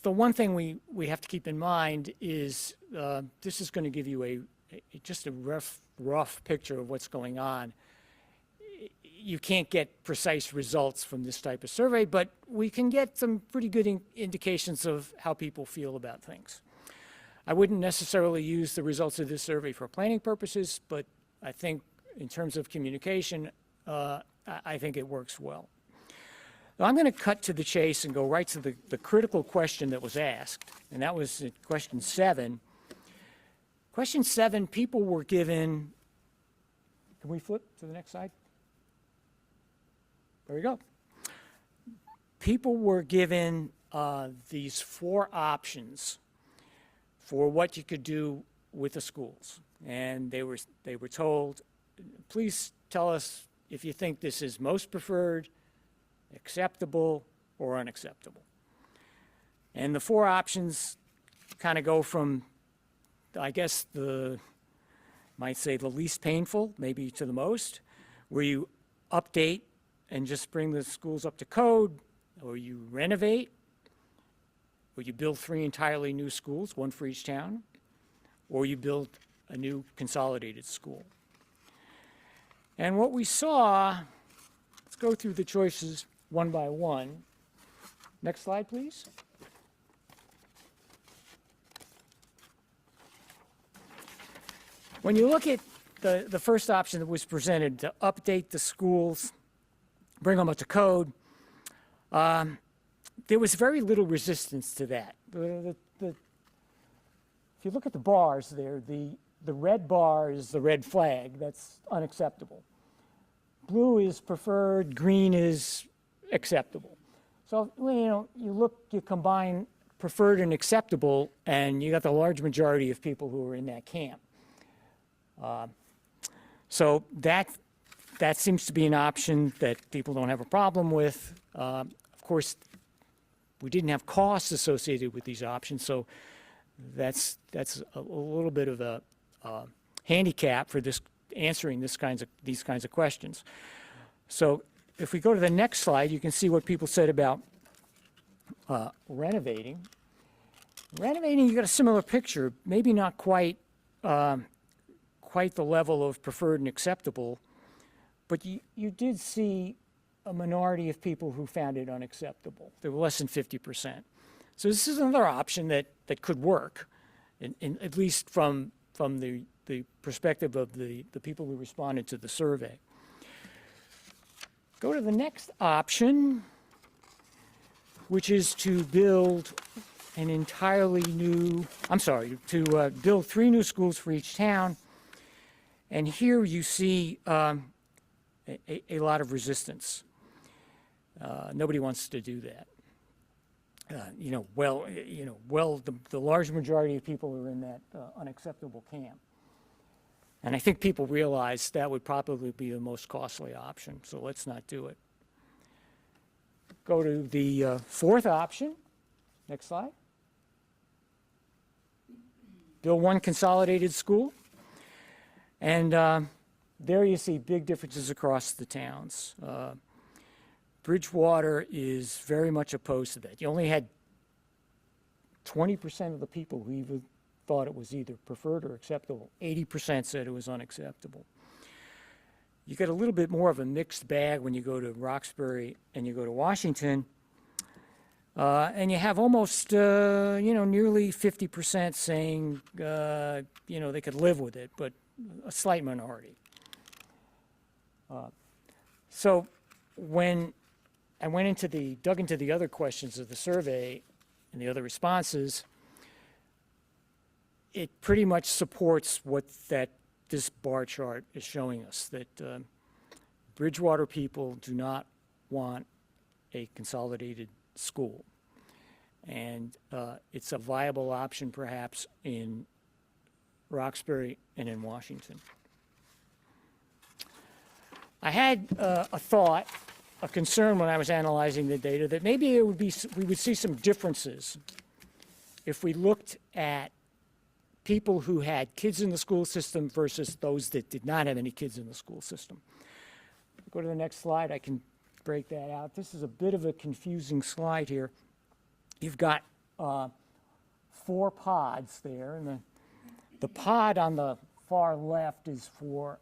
S10: the one thing we have to keep in mind is this is going to give you just a rough picture of what's going on. you can't get precise results from this type of survey, but we can get some pretty good indications of how people feel about things. I wouldn't necessarily use the results of this survey for planning purposes, but I think in terms of communication, I think it works well. Now, I'm going to cut to the chase and go right to the critical question that was asked, and that was question 7. Question 7, people were given, can we flip to the next slide? There we go. People were given these 4 options for what you could do with the schools. And they were told, please tell us if you think this is most preferred, acceptable, or unacceptable. And the 4 options kind of go from, I guess, might say the least painful, maybe to the most, where you update and just bring the schools up to code, or you renovate, or you build 3 entirely new schools, 1 for each town, or you build a new consolidated school. And what we saw, let's go through the choices one by one. Next slide, please. When you look at the first option that was presented, to update the schools, bring them up to code, there was very little resistance to that. If you look at the bars there, the red bar is the red flag. That's unacceptable. Blue is preferred. Green is acceptable. So you combine preferred and acceptable, and you got the large majority of people who are in that camp. So that seems to be an option that people don't have a problem with. Of course, we didn't have costs associated with these options, so that's a little bit of a handicap for answering these kinds of questions. So if we go to the next slide, you can see what people said about renovating. Renovating, you got a similar picture, maybe not quite the level of preferred and acceptable, but you did see a minority of people who found it unacceptable. There were less than 50%. So this is another option that could work, at least from the perspective of the people who responded to the survey. Go to the next option, which is to build an entirely new, to build 3 new schools for each town. And here you see a lot of resistance. Nobody wants to do that. The large majority of people are in that unacceptable camp. And I think people realize that would probably be the most costly option, so let's not do it. Go to the 4th option. Next slide. Build 1 consolidated school. And there you see big differences across the towns. Bridgewater is very much opposed to that. You only had 20% of the people who even thought it was either preferred or acceptable. 80% said it was unacceptable. You get a little bit more of a mixed bag when you go to Roxbury and you go to Washington. And you have almost, nearly 50% saying, they could live with it, but a slight minority. So when I dug into the other questions of the survey and the other responses, it pretty much supports what this bar chart is showing us, that Bridgewater people do not want a consolidated school. And it's a viable option perhaps in Roxbury and in Washington. I had a concern when I was analyzing the data that maybe we would see some differences if we looked at people who had kids in the school system versus those that did not have any kids in the school system. Go to the next slide. I can break that out. This is a bit of a confusing slide here. You've got 4 pods there, and the pod on the far left is for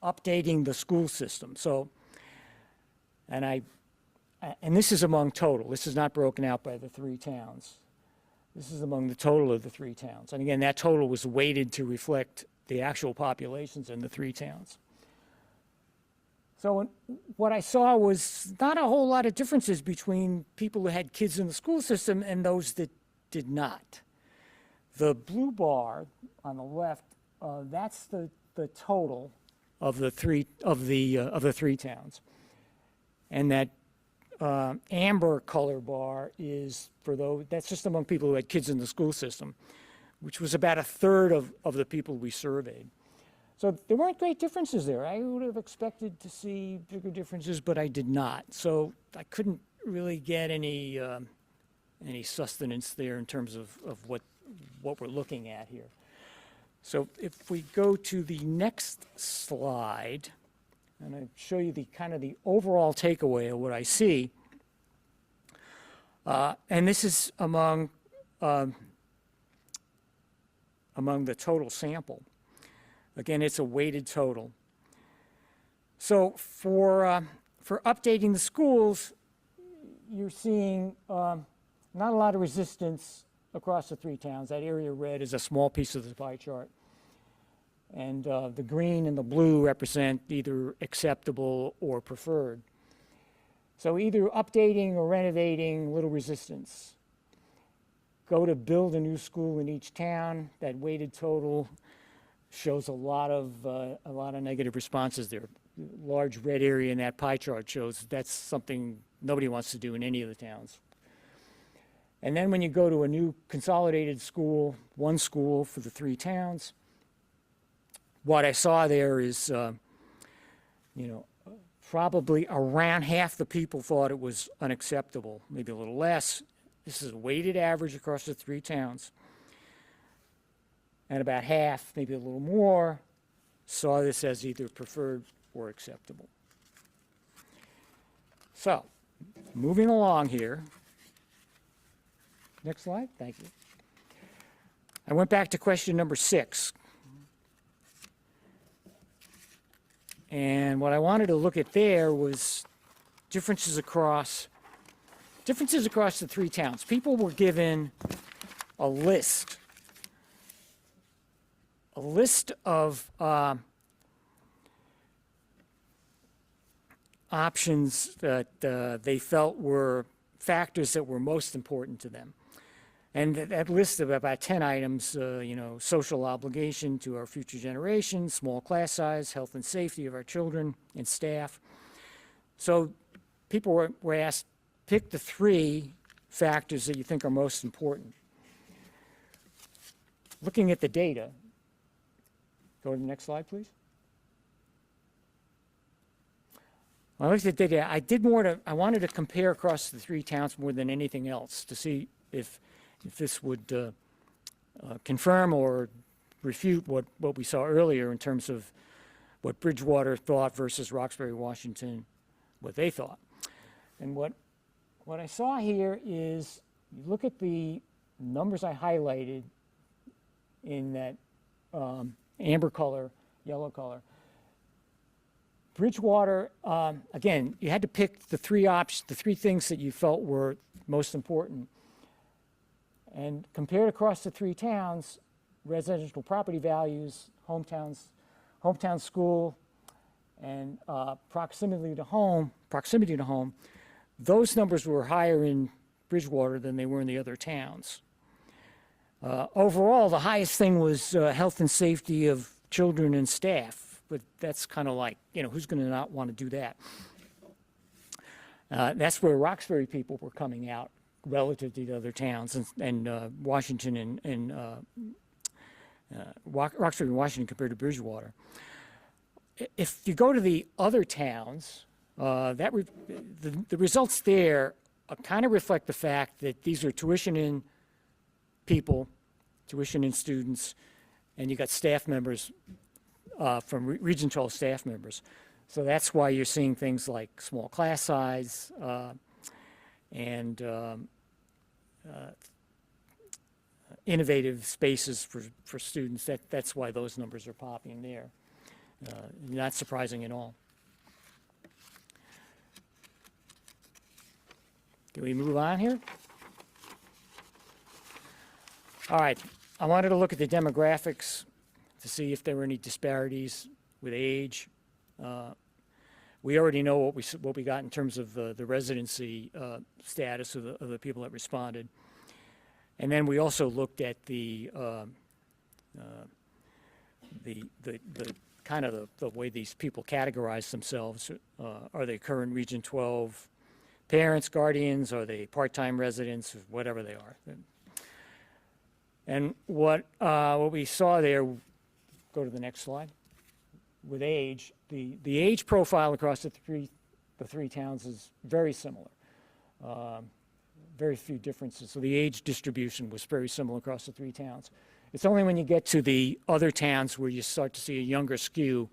S10: updating the school system. So, and this is among total. This is not broken out by the 3 towns. This is among the total of the 3 towns. And again, that total was weighted to reflect the actual populations in the 3 towns. So what I saw was not a whole lot of differences between people who had kids in the school system and those that did not. The blue bar on the left, that's the total of the 3 towns, and that amber color bar is for those. That's just among people who had kids in the school system, which was about a third of the people we surveyed. So there weren't great differences there. I would have expected to see bigger differences, but I did not. So I couldn't really get any sustenance there in terms of what we're looking at here. So if we go to the next slide, and I show you the kind of the overall takeaway of what I see, and this is among the total sample. Again, it's a weighted total. So for updating the schools, you're seeing not a lot of resistance across the 3 towns. That area red is a small piece of the pie chart. And the green and the blue represent either acceptable or preferred. So either updating or renovating, little resistance. Go to build a new school in each town, that weighted total shows a lot of negative responses there. Large red area in that pie chart shows that's something nobody wants to do in any of the towns. And then when you go to a new consolidated school, one school for the 3 towns, what I saw there is, probably around half the people thought it was unacceptable, maybe a little less. This is a weighted average across the 3 towns. And about half, maybe a little more, saw this as either preferred or acceptable. So, moving along here. Next slide, thank you. I went back to question number 6. And what I wanted to look at there was differences across the 3 towns. People were given a list of options that they felt were factors that were most important to them. And that list of about 10 items, social obligation to our future generations, small class size, health and safety of our children and staff. So people were asked, pick the 3 factors that you think are most important. Looking at the data, go to the next slide, please. When I looked at the data, I wanted to compare across the 3 towns more than anything else to see if this would confirm or refute what we saw earlier in terms of what Bridgewater thought versus Roxbury, Washington, what they thought. And what I saw here is, you look at the numbers I highlighted in that amber color, yellow color. Bridgewater, again, you had to pick the 3 options, the 3 things that you felt were most important. And compared across the 3 towns, residential property values, hometown school, and proximity to home, those numbers were higher in Bridgewater than they were in the other towns. Overall, the highest thing was health and safety of children and staff, but that's kind of like, who's going to not want to do that? That's where Roxbury people were coming out relative to the other towns, and Washington and Roxbury and Washington compared to Bridgewater. If you go to the other towns, the results there kind of reflect the fact that these are tuition-in people, tuition-in students, and you got staff members from Region 12 staff members. So that's why you're seeing things like small class size and innovative spaces for students. That's why those numbers are popping there. Not surprising at all. Can we move on here? All right, I wanted to look at the demographics to see if there were any disparities with age. We already know what we got in terms of the residency status of the people that responded. And then we also looked at the kind of the way these people categorize themselves. Are they current Region 12 parents, guardians? Are they part-time residents? Whatever they are. And what we saw there, go to the next slide, with age, the age profile across the three towns is very similar. Very few differences. So the age distribution was very similar across the three towns. It's only when you get to the other towns where you start to see a younger skew.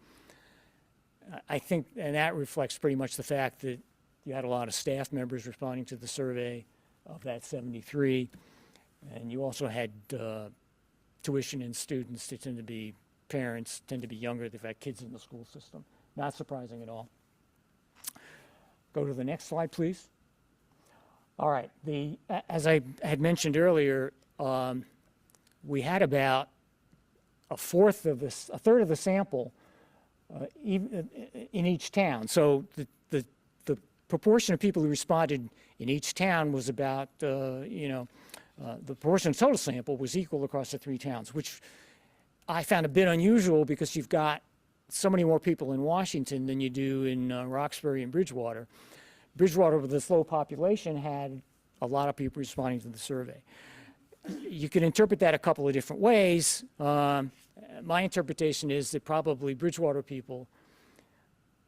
S10: I think, and that reflects pretty much the fact that you had a lot of staff members responding to the survey of that 73. And you also had tuition in students that tend to be parents, tend to be younger. They've had kids in the school system. Not surprising at all. Go to the next slide, please. All right. As I had mentioned earlier, we had about a third of the sample in each town. So the proportion of people who responded in each town was about, the proportion of total sample was equal across the three towns, which I found a bit unusual because you've got so many more people in Washington than you do in Roxbury and Bridgewater. Bridgewater, with its low population, had a lot of people responding to the survey. You can interpret that a couple of different ways. My interpretation is that probably Bridgewater people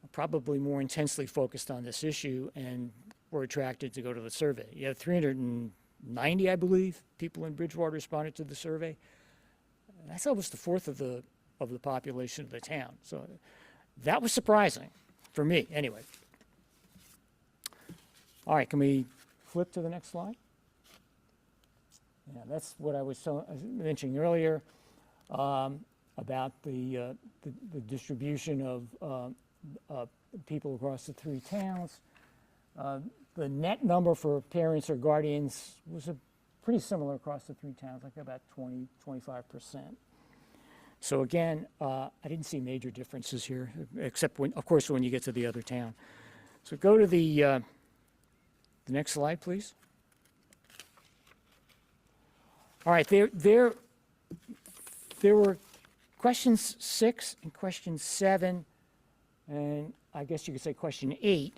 S10: are probably more intensely focused on this issue and were attracted to go to the survey. You have 390, I believe, people in Bridgewater responded to the survey. That's almost a fourth of the population of the town. So that was surprising for me, anyway. All right, can we flip to the next slide? Yeah, that's what I was mentioning earlier about the distribution of people across the three towns. The net number for parents or guardians was pretty similar across the three towns, like about 20-25%. So again, I didn't see major differences here, except of course, when you get to the other town. So go to the next slide, please. All right, there were questions 6 and question 7, and I guess you could say question 8.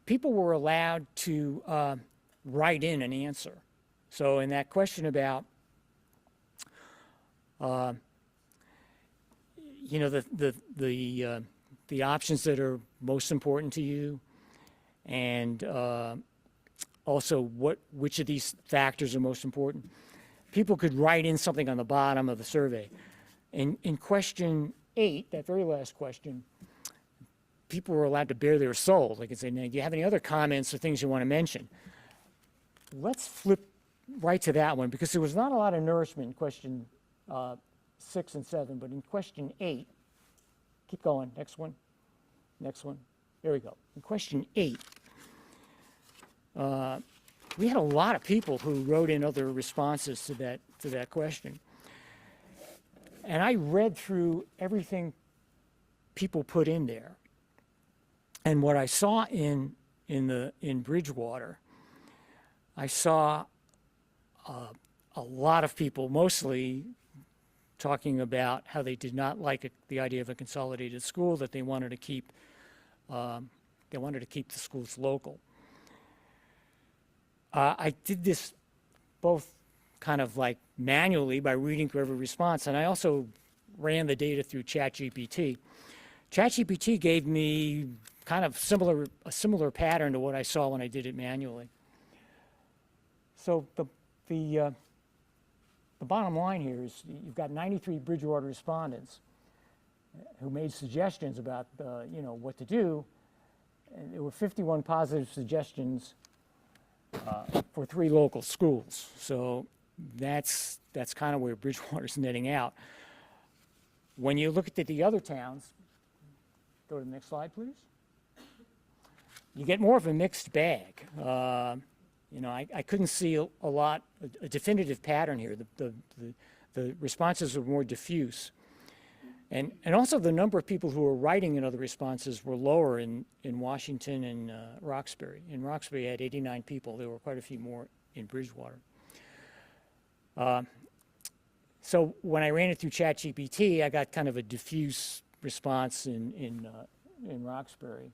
S10: People were allowed to write in an answer. So in that question about, the options that are most important to you, and also which of these factors are most important, people could write in something on the bottom of the survey. In question 8, that very last question, people were allowed to bare their souls. They could say, now, do you have any other comments or things you want to mention? Let's flip right to that one, because there was not a lot of nourishment in question 6 and 7, but in question 8, keep going, next one, there we go. In question 8, we had a lot of people who wrote in other responses to that question. And I read through everything people put in there. And what I saw in Bridgewater, I saw a lot of people, mostly talking about how they did not like the idea of a consolidated school, that they wanted to keep the schools local. I did this both kind of like manually by reading through every response, and I also ran the data through ChatGPT. ChatGPT gave me kind of a similar pattern to what I saw when I did it manually. So the bottom line here is you've got 93 Bridgewater respondents who made suggestions about what to do, and there were 51 positive suggestions for 3 local schools. So that's kind of where Bridgewater's netting out. when you look at the other towns, go to the next slide, please. You get more of a mixed bag. You know, I couldn't see a definitive pattern here. The responses were more diffuse. And also the number of people who were writing in other responses were lower in Washington and Roxbury. In Roxbury, you had 89 people. There were quite a few more in Bridgewater. So when I ran it through ChatGPT, I got kind of a diffuse response in Roxbury.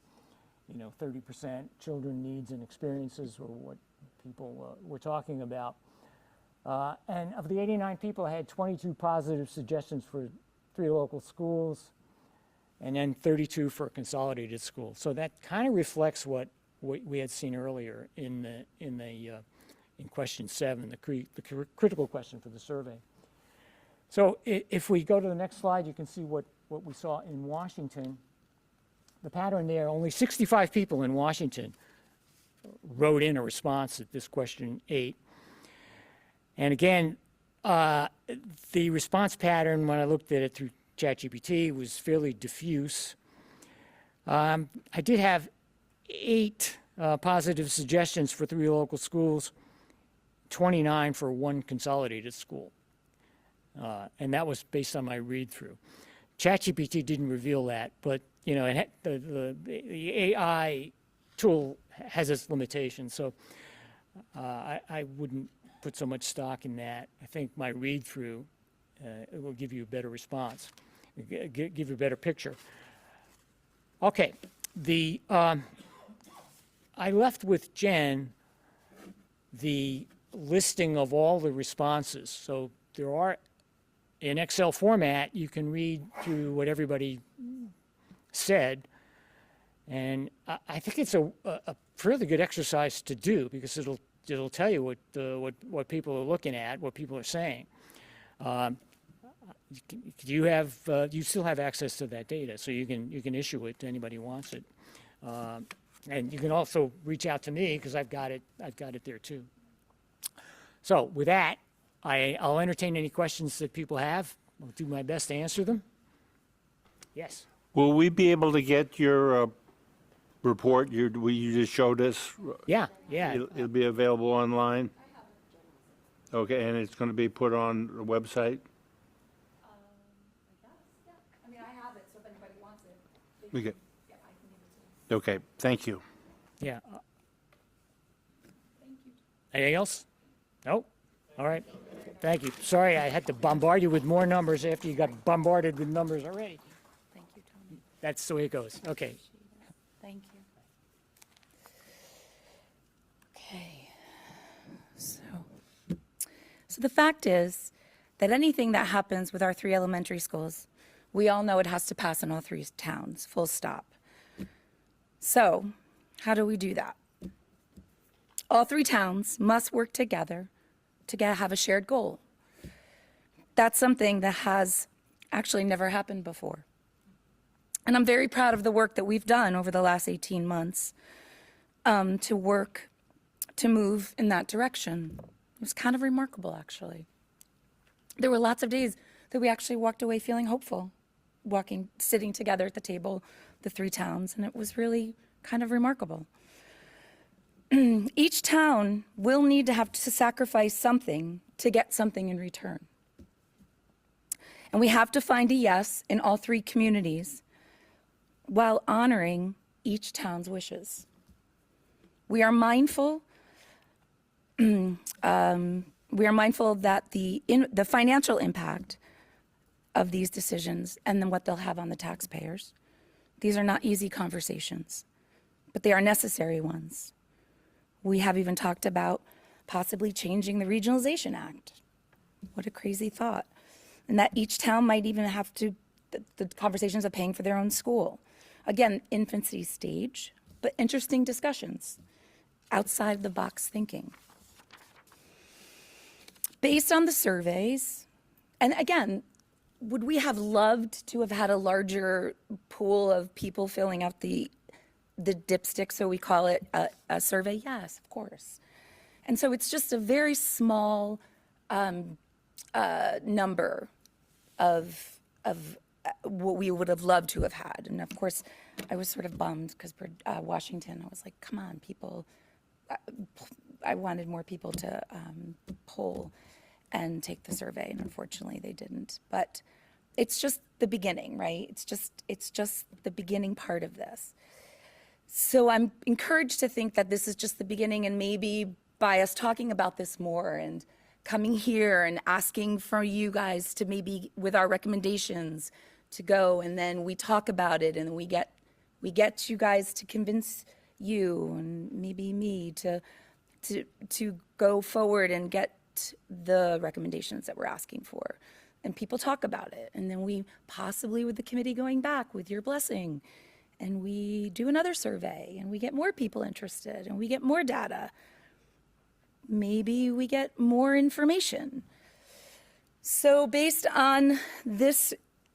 S10: You know, 30% children needs and experiences were what people were talking about. And of the 89 people, I had 22 positive suggestions for 3 local schools, and then 32 for a consolidated school. So that kind of reflects what we had seen earlier in question 7, the critical question for the survey. So if we go to the next slide, you can see what we saw in Washington. The pattern there, only 65 people in Washington wrote in a response at this question 8. And again, the response pattern, when I looked at it through ChatGPT, was fairly diffuse. I did have 8 positive suggestions for 3 local schools, 29 for 1 consolidated school. And that was based on my read-through. ChatGPT didn't reveal that, but you know, the AI tool has its limitations, so I wouldn't put so much stock in that. I think my read-through will give you a better response, give you a better picture. Okay, I left with Jen the listing of all the responses. So there are, in Excel format, you can read through what everybody said, and I think it's a fairly good exercise to do because it'll tell you what people are looking at, what people are saying. You still have access to that data, so you can issue it to anybody who wants it, and you can also reach out to me because I've got it there too. So with that, I'll entertain any questions that people have. I'll do my best to answer them. Yes.
S4: Will we be able to get your report you just showed us?
S10: Yeah.
S4: It'll be available online? Okay, and it's going to be put on the website?
S1: I mean, I have it, so if anybody wants it.
S4: Okay.
S1: Yeah, I can give it to you.
S4: Okay, thank you.
S10: Yeah.
S1: Thank you.
S10: Anything else? No? All right. Thank you. Sorry I had to bombard you with more numbers after you got bombarded with numbers already.
S1: Thank you, Tony.
S10: That's the way it goes. Okay.
S1: Thank you. Okay. So the fact is that anything that happens with our 3 elementary schools, we all know it has to pass in all 3 towns, full stop. So how do we do that? All 3 towns must work together to have a shared goal. That's something that has actually never happened before. And I'm very proud of the work that we've done over the last 18 months to move in that direction. It was kind of remarkable, actually. There were lots of days that we actually walked away feeling hopeful, sitting together at the table, the 3 towns, and it was really kind of remarkable. Each town will need to have to sacrifice something to get something in return. And we have to find a yes in all 3 communities while honoring each town's wishes. We are mindful that the financial impact of these decisions and then what they'll have on the taxpayers. These are not easy conversations, but they are necessary ones. We have even talked about possibly changing the Regionalization Act. What a crazy thought. And that each town might even have to, the conversations of paying for their own school. Again, infancy stage, but interesting discussions, outside the box thinking. Based on the surveys, and again, would we have loved to have had a larger pool of people filling out the dipstick, so we call it a survey? Yes, of course. And so it's just a very small number of what we would have loved to have had. And of course, I was sort of bummed because Washington, I was like, come on, people. I wanted more people to poll and take the survey, and unfortunately they didn't. But it's just the beginning, right? It's just the beginning part of this. So I'm encouraged to think that this is just the beginning, and maybe by us talking about this more and coming here and asking for you guys to maybe, with our recommendations, to go, and then we talk about it, and we get you guys to convince you and maybe me to go forward and get the recommendations that we're asking for. And people talk about it, and then we possibly, with the committee going back with your blessing, and we do another survey, and we get more people interested, and we get more data. Maybe we get more information. So based on this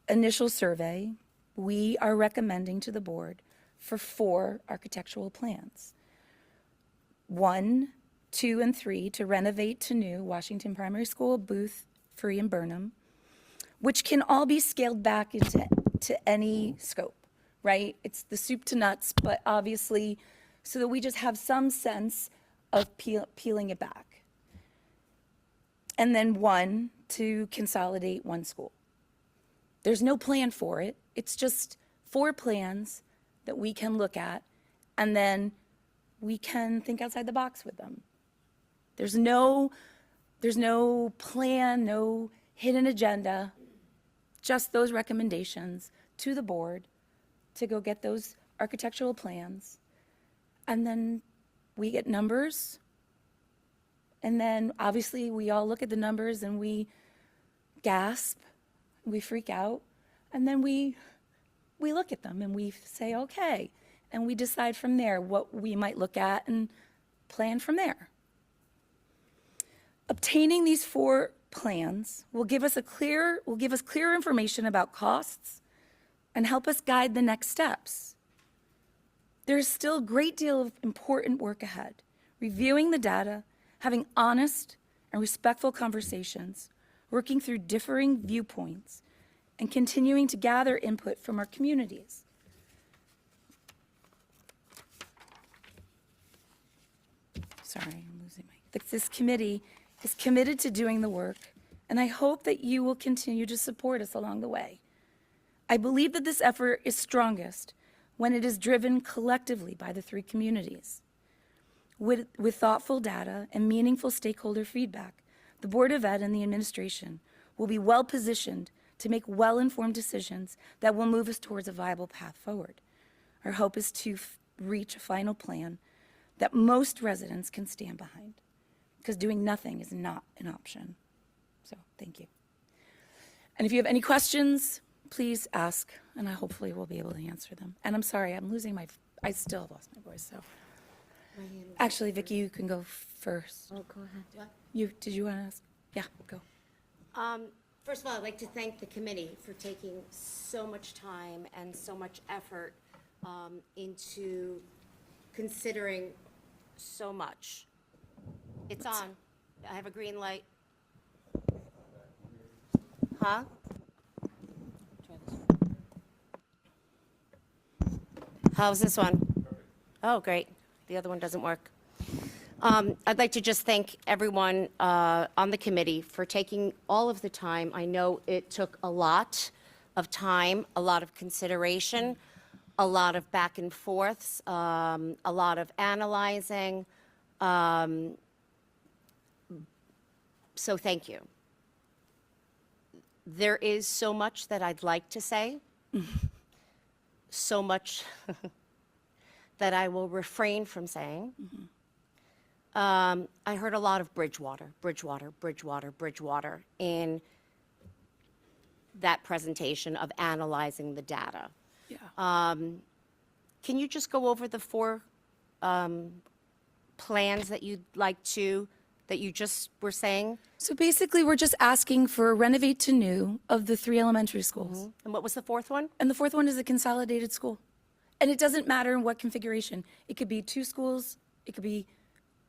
S1: initial survey, we are recommending to the board for 4 architectural plans. 1, 2, and 3 to renovate to new Washington Primary School, Booth, Free, and Burnham, which can all be scaled back into any scope, right? It's the soup to nuts, but obviously, so that we just have some sense of peeling it back. And then 1 to consolidate 1 school. There's no plan for it. It's just 4 plans that we can look at, and then we can think outside the box with them. There's no plan, no hidden agenda, just those recommendations to the board to go get those architectural plans. And then we get numbers. And then obviously we all look at the numbers and we gasp, we freak out, and then we look at them and we say, okay, and we decide from there what we might look at and plan from there. Obtaining these 4 plans will give us clear information about costs and help us guide the next steps. There's still a great deal of important work ahead, reviewing the data, having honest and respectful conversations, working through differing viewpoints, and continuing to gather input from our communities. Sorry, I'm losing my... This committee is committed to doing the work, and I hope that you will continue to support us along the way. I believe that this effort is strongest when it is driven collectively by the 3 communities. With thoughtful data and meaningful stakeholder feedback, the Board of Ed and the administration will be well positioned to make well-informed decisions that will move us towards a viable path forward. Our hope is to reach a final plan that most residents can stand behind, because doing nothing is not an option. So, thank you. And if you have any questions, please ask, and I hopefully will be able to answer them. And I'm sorry, I still have lost my voice, so. Actually, Vicki, you can go first.
S9: Oh, go ahead.
S1: Did you want to ask? Yeah, go.
S9: First of all, I'd like to thank the committee for taking so much time and so much effort into considering so much. It's on. I have a green light. Huh? Try this one. How's this one? Oh, great. The other one doesn't work. I'd like to just thank everyone on the committee for taking all of the time. I know it took a lot of time, a lot of consideration, a lot of back and forths, a lot of analyzing. So thank you. There is so much that I'd like to say, so much that I will refrain from saying. I heard a lot of Bridgewater in that presentation of analyzing the data.
S1: Yeah.
S9: Can you just go over the 4 plans that you just were saying?
S1: So basically, we're just asking for a renovate to new of the 3 elementary schools.
S9: And what was the 4th one?
S1: And the 4th one is a consolidated school. And it doesn't matter in what configuration. It could be 2 schools, it could be,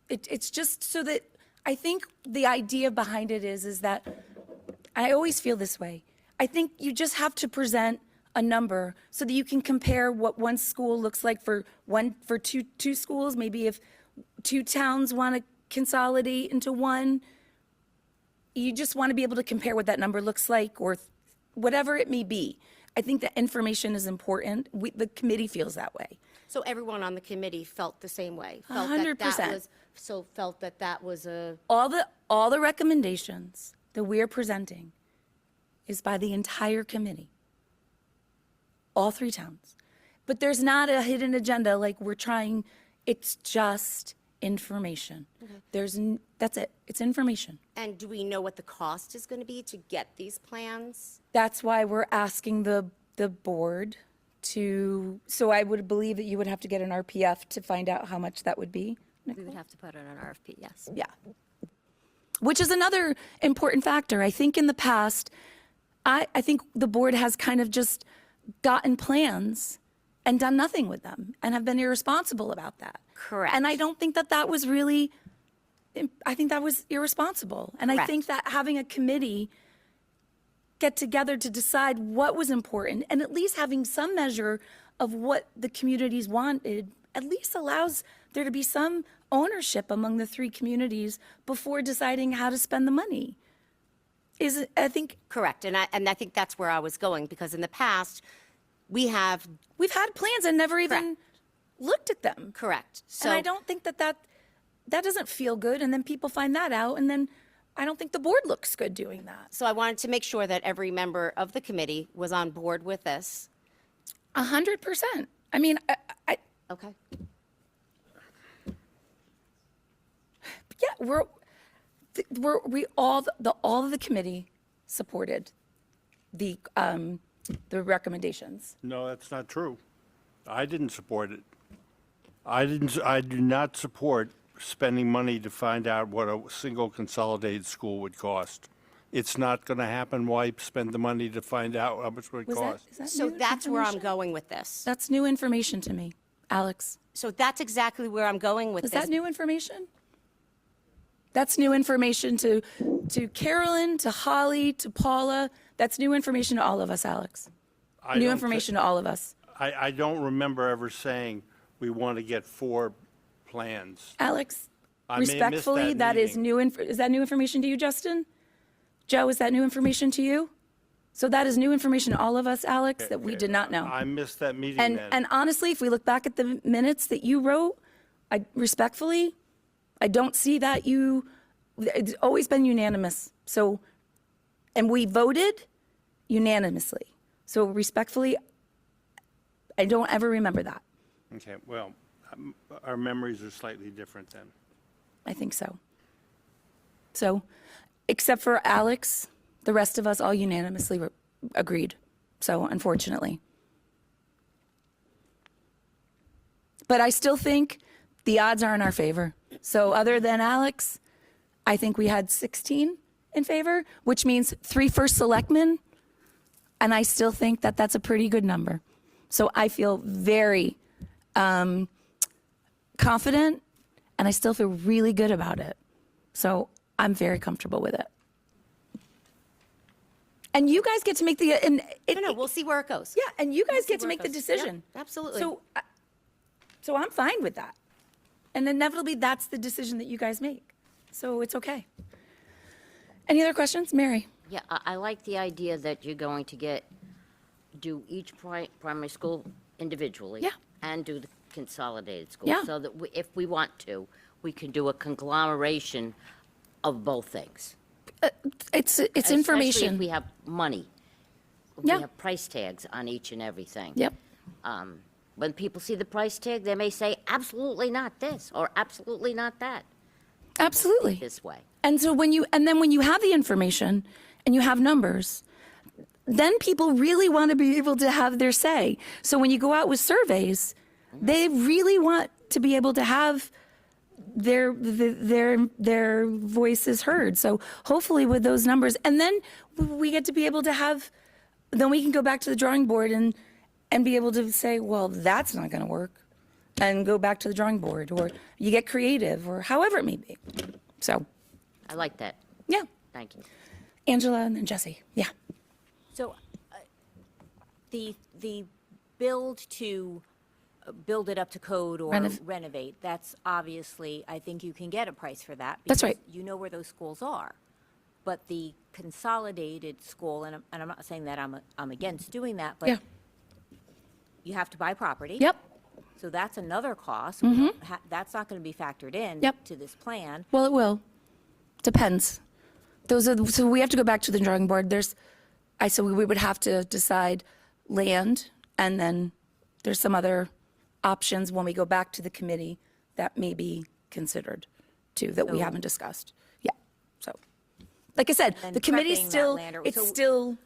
S1: it's just so that, I think the idea behind it is that, I always feel this way. I think you just have to present a number so that you can compare what one school looks like for two schools, maybe if two towns want to consolidate into one. You just want to be able to compare what that number looks like or whatever it may be. I think that information is important. The committee feels that way.
S9: So everyone on the committee felt the same way?
S1: 100%.
S9: Felt that that was a,
S1: All the recommendations that we are presenting is by the entire committee. All three towns. But there's not a hidden agenda like we're trying, it's just information. That's it, it's information.
S9: and do we know what the cost is going to be to get these plans?
S1: That's why we're asking the board to, so I would believe that you would have to get an RPF to find out how much that would be.
S11: We would have to put out an RFP, yes.
S1: Yeah. Which is another important factor. I think in the past, I think the board has kind of just gotten plans and done nothing with them and have been irresponsible about that.
S9: Correct.
S1: And I don't think that that was really, I think that was irresponsible. And I
S9: Correct.
S1: think that having a committee get together to decide what was important and at least having some measure of what the communities wanted at least allows there to be some ownership among the three communities before deciding how to spend the money. I think
S9: Correct, and I think that's where I was going, because in the past, we've had
S1: plans and never even looked at them.
S9: correct. So
S1: And I don't think that doesn't feel good. And then people find that out. And then I don't think the board looks good doing that.
S9: So I wanted to make sure that every member of the committee was on board with this.
S1: 100%. I mean,
S9: Okay.
S1: yeah, all of the committee supported the recommendations.
S4: No, that's not true. I didn't support it. I do not support spending money to find out what a single consolidated school would cost. It's not going to happen. Why spend the money to find out how much it would cost?
S1: Is that
S9: So
S1: new
S9: that's where I'm
S1: information?
S9: going with this.
S1: That's new information to me, Alex.
S9: So that's exactly where I'm going with
S1: Is
S9: this.
S1: that new information? That's new information to Carolyn, to Holly, to Paula. That's new information to all of us, Alex.
S4: I
S1: New
S4: don't
S1: information to all of us.
S4: I don't remember ever saying we want to get 4 plans.
S1: Alex,
S4: I may have missed
S1: respectfully, that is
S4: meeting.
S1: is that new information to you, Justin? Joe, is that new information to you? So that is new information to all of us, Alex, that we did not know.
S4: I missed that meeting
S1: And
S4: then.
S1: honestly, if we look back at the minutes that you wrote, respectfully, I don't see that it's always been unanimous. So, and we voted unanimously. So respectfully, I don't ever remember that.
S4: Okay, well, our memories are slightly different then.
S1: I think so. So, except for Alex, the rest of us all unanimously agreed. So, unfortunately. But I still think the odds are in our favor. So, other than Alex, I think we had 16 in favor, which means 3 first selectmen. And I still think that that's a pretty good number. So, I feel very confident, and I still feel really good about it. So I'm very comfortable with it. And you guys get to make the,
S9: No, we'll see where it goes.
S1: yeah, and you guys
S9: see
S1: get to
S9: where
S1: make
S9: it
S1: the
S9: goes. Yeah,
S1: decision.
S9: absolutely.
S1: So I'm fine with that. And inevitably, that's the decision that you guys make. So it's okay. Any other questions? Mary?
S2: Yeah, I like the idea that you're going to do each primary school individually.
S1: Yeah.
S2: And do the consolidated school.
S1: Yeah.
S2: So that if we want to, we can do a conglomeration of both things.
S1: It's
S2: Especially
S1: information.
S2: if we have money.
S1: Yeah.
S2: We have price tags on each and everything.
S1: Yep.
S2: When people see the price tag, they may say, absolutely not this, or absolutely not that,
S1: Absolutely.
S2: this way.
S1: And so when you have the information and you have numbers, then people really want to be able to have their say. So when you go out with surveys, they really want to be able to have their voices heard. So hopefully with those numbers, and then we get to be able to then we can go back to the drawing board and be able to say, well, that's not going to work, and go back to the drawing board, or you get creative, or however it may be. So,
S2: I like that.
S1: yeah.
S2: Thank you.
S1: Angela and then Jesse. Yeah.
S9: So
S12: the build it up to code or renovate, that's obviously, I think you can get a price for that.
S1: That's right.
S12: Because you know where those schools are. But the consolidated school, and I'm not saying that I'm against doing that,
S1: Yeah.
S12: but you have to buy property.
S1: Yep.
S12: So that's another cost. That's not going to be factored in
S1: Yep.
S12: to this plan.
S1: Well, it will. Depends. So we have to go back to the drawing board. So we would have to decide land, and then there's some other options when we go back to the committee that may be considered too, that we haven't discussed. Yeah, so, like I said,
S12: And
S1: the committee's
S12: prepping that
S1: still,
S12: land or-
S1: it's
S12: so-
S1: still,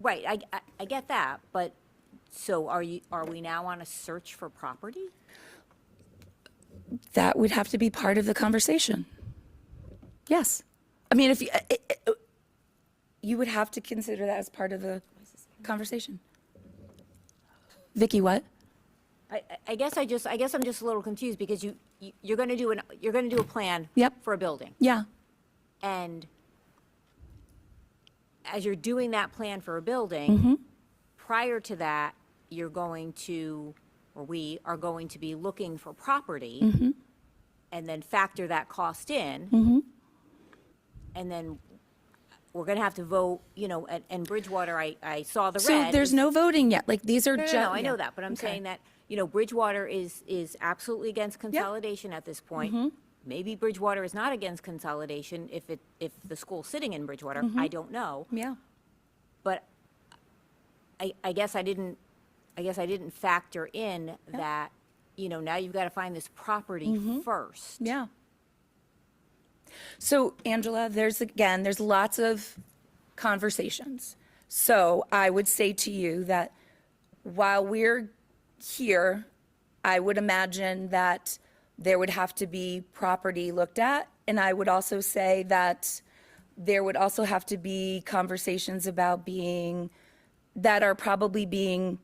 S12: Right, I get that, but, so are we now on a search for property?
S1: that would have to be part of the conversation. Yes. I mean, if you would have to consider that as part of the conversation. Vicky, what?
S12: I guess I'm just a little confused because you're going to do a plan
S1: Yep.
S12: for a building.
S1: Yeah,
S12: And as you're doing that plan for a building,
S1: Mm-hmm.
S12: prior to that, you're going to, or we are going to be looking for property
S1: Mm-hmm.
S12: and then factor that cost in. And then we're going to have to vote, and Bridgewater, I saw the
S1: so
S12: red.
S1: there's
S12: is-
S1: no voting yet, like, these are
S12: No,
S1: just.
S12: no, I know that, but I'm saying that, Bridgewater is absolutely against consolidation at this point.
S1: Mm-hmm.
S12: Maybe Bridgewater is not against consolidation if the school's sitting in Bridgewater. I don't know.
S1: Yeah,
S12: But I guess I didn't factor in that, now you've got to find this property first.
S1: yeah. So, Angela, there's lots of conversations. So I would say to you that while we're here, I would imagine that there would have to be property looked at. And I would also say that there would also have to be conversations about that are probably being,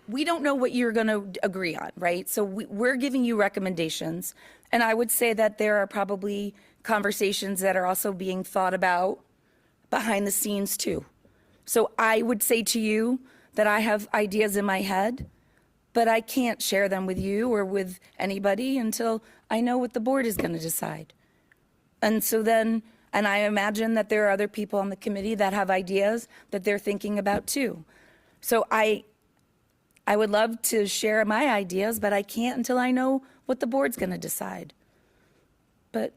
S1: we don't know what you're going to agree on, right? So we're giving you recommendations. And I would say that there are probably conversations that are also being thought about behind the scenes too. So I would say to you that I have ideas in my head, but I can't share them with you or with anybody until I know what the board is going to decide. And so then, and I imagine that there are other people on the committee that have ideas that they're thinking about too. So I would love to share my ideas, but I can't until I know what the board's going to decide. But,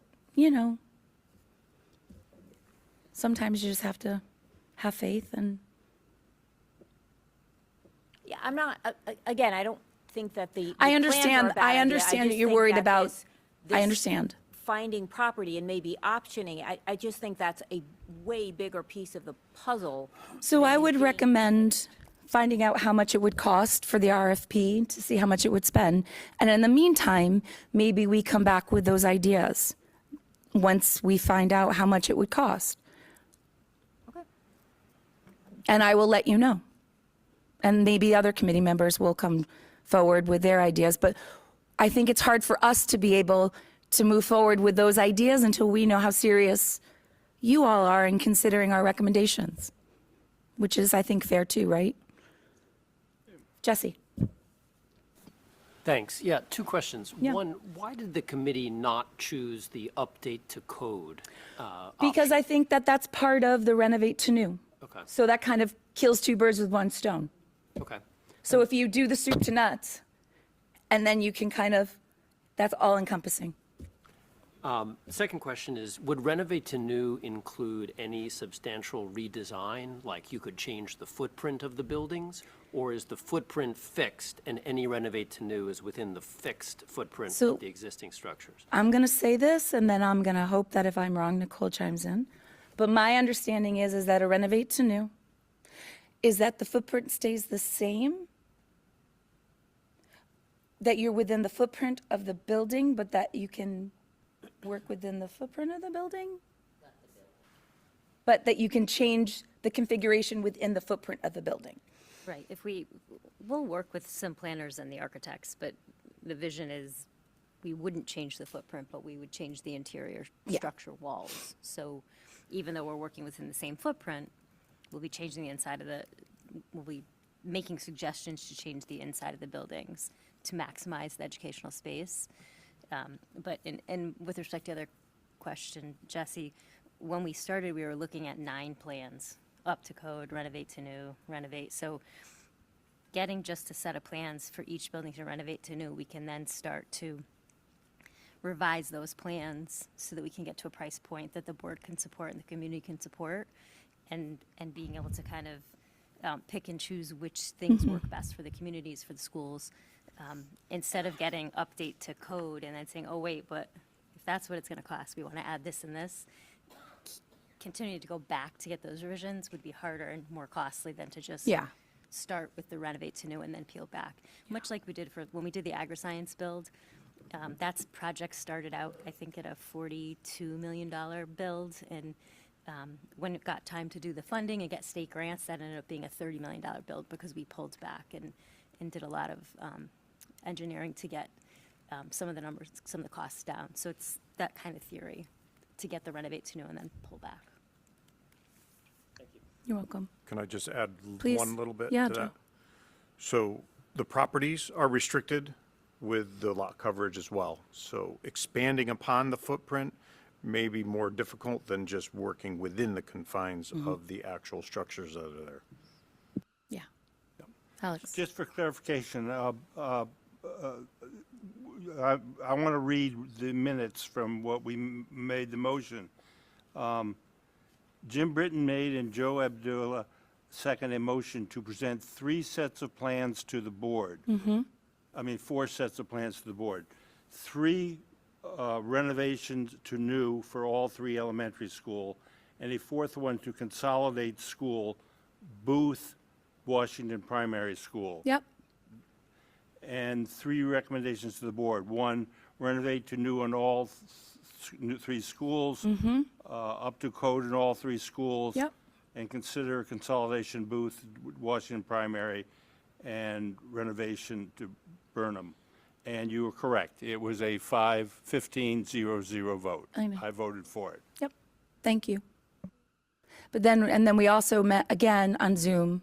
S1: sometimes you just have to have faith and.
S12: Yeah, I'm not, again, I don't think that the
S1: I
S12: plans are
S1: understand,
S12: a bad
S1: I
S12: idea.
S1: understand that
S12: just
S1: you're
S12: think
S1: worried
S12: that
S1: about,
S12: this
S1: I understand.
S12: finding property and maybe optioning, I just think that's a way bigger piece of the puzzle.
S1: So I
S12: than
S1: would
S12: being-
S1: recommend finding out how much it would cost for the RFP to see how much it would spend. And in the meantime, maybe we come back with those ideas once we find out how much it would cost.
S12: Okay.
S1: And I will let you know. And maybe other committee members will come forward with their ideas. But I think it's hard for us to be able to move forward with those ideas until we know how serious you all are in considering our recommendations, which is, I think, fair too, right? Jesse?
S13: Thanks. Yeah, two questions.
S1: Yeah.
S13: One, why did the committee not choose the update to code?
S1: Because I think that that's part of the renovate to new.
S13: Okay,
S1: So that kind of kills two birds with one stone.
S13: okay.
S1: So if you do the soup to nuts, and then you can that's all encompassing.
S13: Second question is, would renovate to new include any substantial redesign? Like you could change the footprint of the buildings? Or is the footprint fixed and any renovate to new is within the fixed footprint
S1: So-
S13: of the existing structures?
S1: I'm going to say this, and then I'm going to hope that if I'm wrong, Nicole chimes in. But my understanding is that a renovate to new is that the footprint stays the same, that you're within the footprint of the building, but that you can work within the footprint of the building? But that you can change the configuration within the footprint of the building.
S11: Right, we'll work with some planners and the architects, but the vision is, we wouldn't change the footprint, but we would change the interior
S1: Yeah.
S11: structure walls. So even though we're working within the same footprint, we'll be changing the inside of we'll be making suggestions to change the inside of the buildings to maximize the educational space. But, and with respect to the other question, Jesse, when we started, we were looking at 9 plans, up to code, renovate to new, renovate. So getting just a set of plans for each building to renovate to new, we can then start to revise those plans so that we can get to a price point that the board can support and the community can support, and being able to kind of pick and choose which things work best for the communities, for the schools, instead of getting update to code and then saying, oh, wait, but if that's what it's going to cost, we want to add this and this. Continuing to go back to get those revisions would be harder and more costly than to just
S1: Yeah.
S11: start with the renovate to new and then peel back. Much like we did when we did the agri-science build. That project started out, I think, at a $42 million build, and when it got time to do the funding and get state grants, that ended up being a $30 million build because we pulled back and did a lot of engineering to get some of the numbers, some of the costs down. So it's that kind of theory to get the renovate to new and then pull back.
S1: You're welcome.
S5: Can I just add
S1: Please.
S5: one little bit
S1: Yeah,
S5: to
S1: Joe.
S5: that? So the properties are restricted with the lot coverage as well. So expanding upon the footprint may be more difficult than just working within the confines of the actual structures that are there.
S1: Yeah. Alex?
S4: Just for clarification, I want to read the minutes from what we made the motion. Jim Britton made and Joe Abdullah seconded a motion to present 3 sets of plans to the board. I mean, 4 sets of plans to the board. 3 renovations to new for all 3 elementary school, and a 4th one to consolidate school, Booth, Washington Primary School.
S1: Yep.
S4: And 3 recommendations to the board. 1, renovate to new on all 3 schools. Up to code in all 3 schools.
S1: Yep.
S4: And consider consolidation Booth, Washington Primary, and renovation to Burnham. And you were correct. It was a 15-0-0 vote.
S1: I know.
S4: I voted for it.
S1: Yep. Thank you. But then we also met again on Zoom,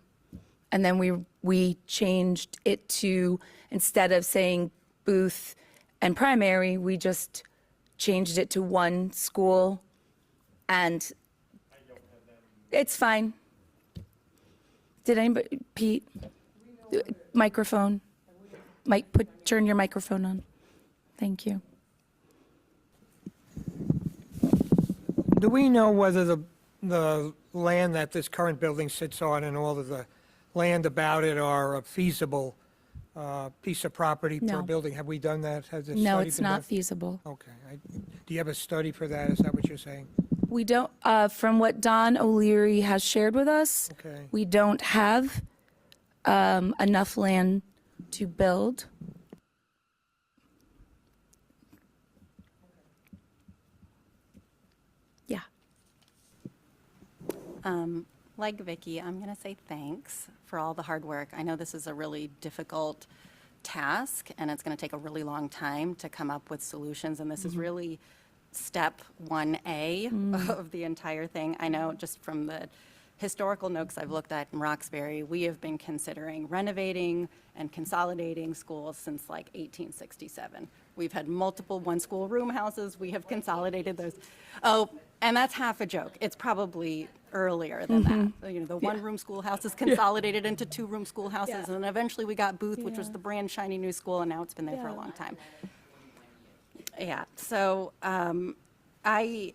S1: and then we changed it to, instead of saying Booth and primary, we just changed it to 1 school, and it's fine. Did anybody, Pete? Microphone. Mike, turn your microphone on. Thank you.
S14: Do we know whether the land that this current building sits on and all of the land about it are a feasible piece of property per
S1: No.
S14: building? Have we done that? Has this
S1: No,
S14: study
S1: it's
S14: been
S1: not
S14: done?
S1: feasible.
S14: Okay. Do you have a study for that? Is that what you're saying?
S1: We don't, from what Don O'Leary has shared with us,
S14: Okay.
S1: we don't have enough land to build. Yeah.
S8: Like Vicky, I'm going to say thanks for all the hard work. I know this is a really difficult task, and it's going to take a really long time to come up with solutions, and this is really step 1A of the entire thing. I know just from the historical notes I've looked at in Roxbury, we have been considering renovating and consolidating schools since like 1867. We've had multiple one-school room houses. We have consolidated those. Oh, and that's half a joke. It's probably earlier than that. You know, the one-room schoolhouse is consolidated into 2-room schoolhouses,
S1: Yeah.
S8: and then eventually we got Booth, which was
S1: Yeah.
S8: the brand shiny new school, and now it's been there for a
S1: Yeah.
S8: long time. Yeah, so I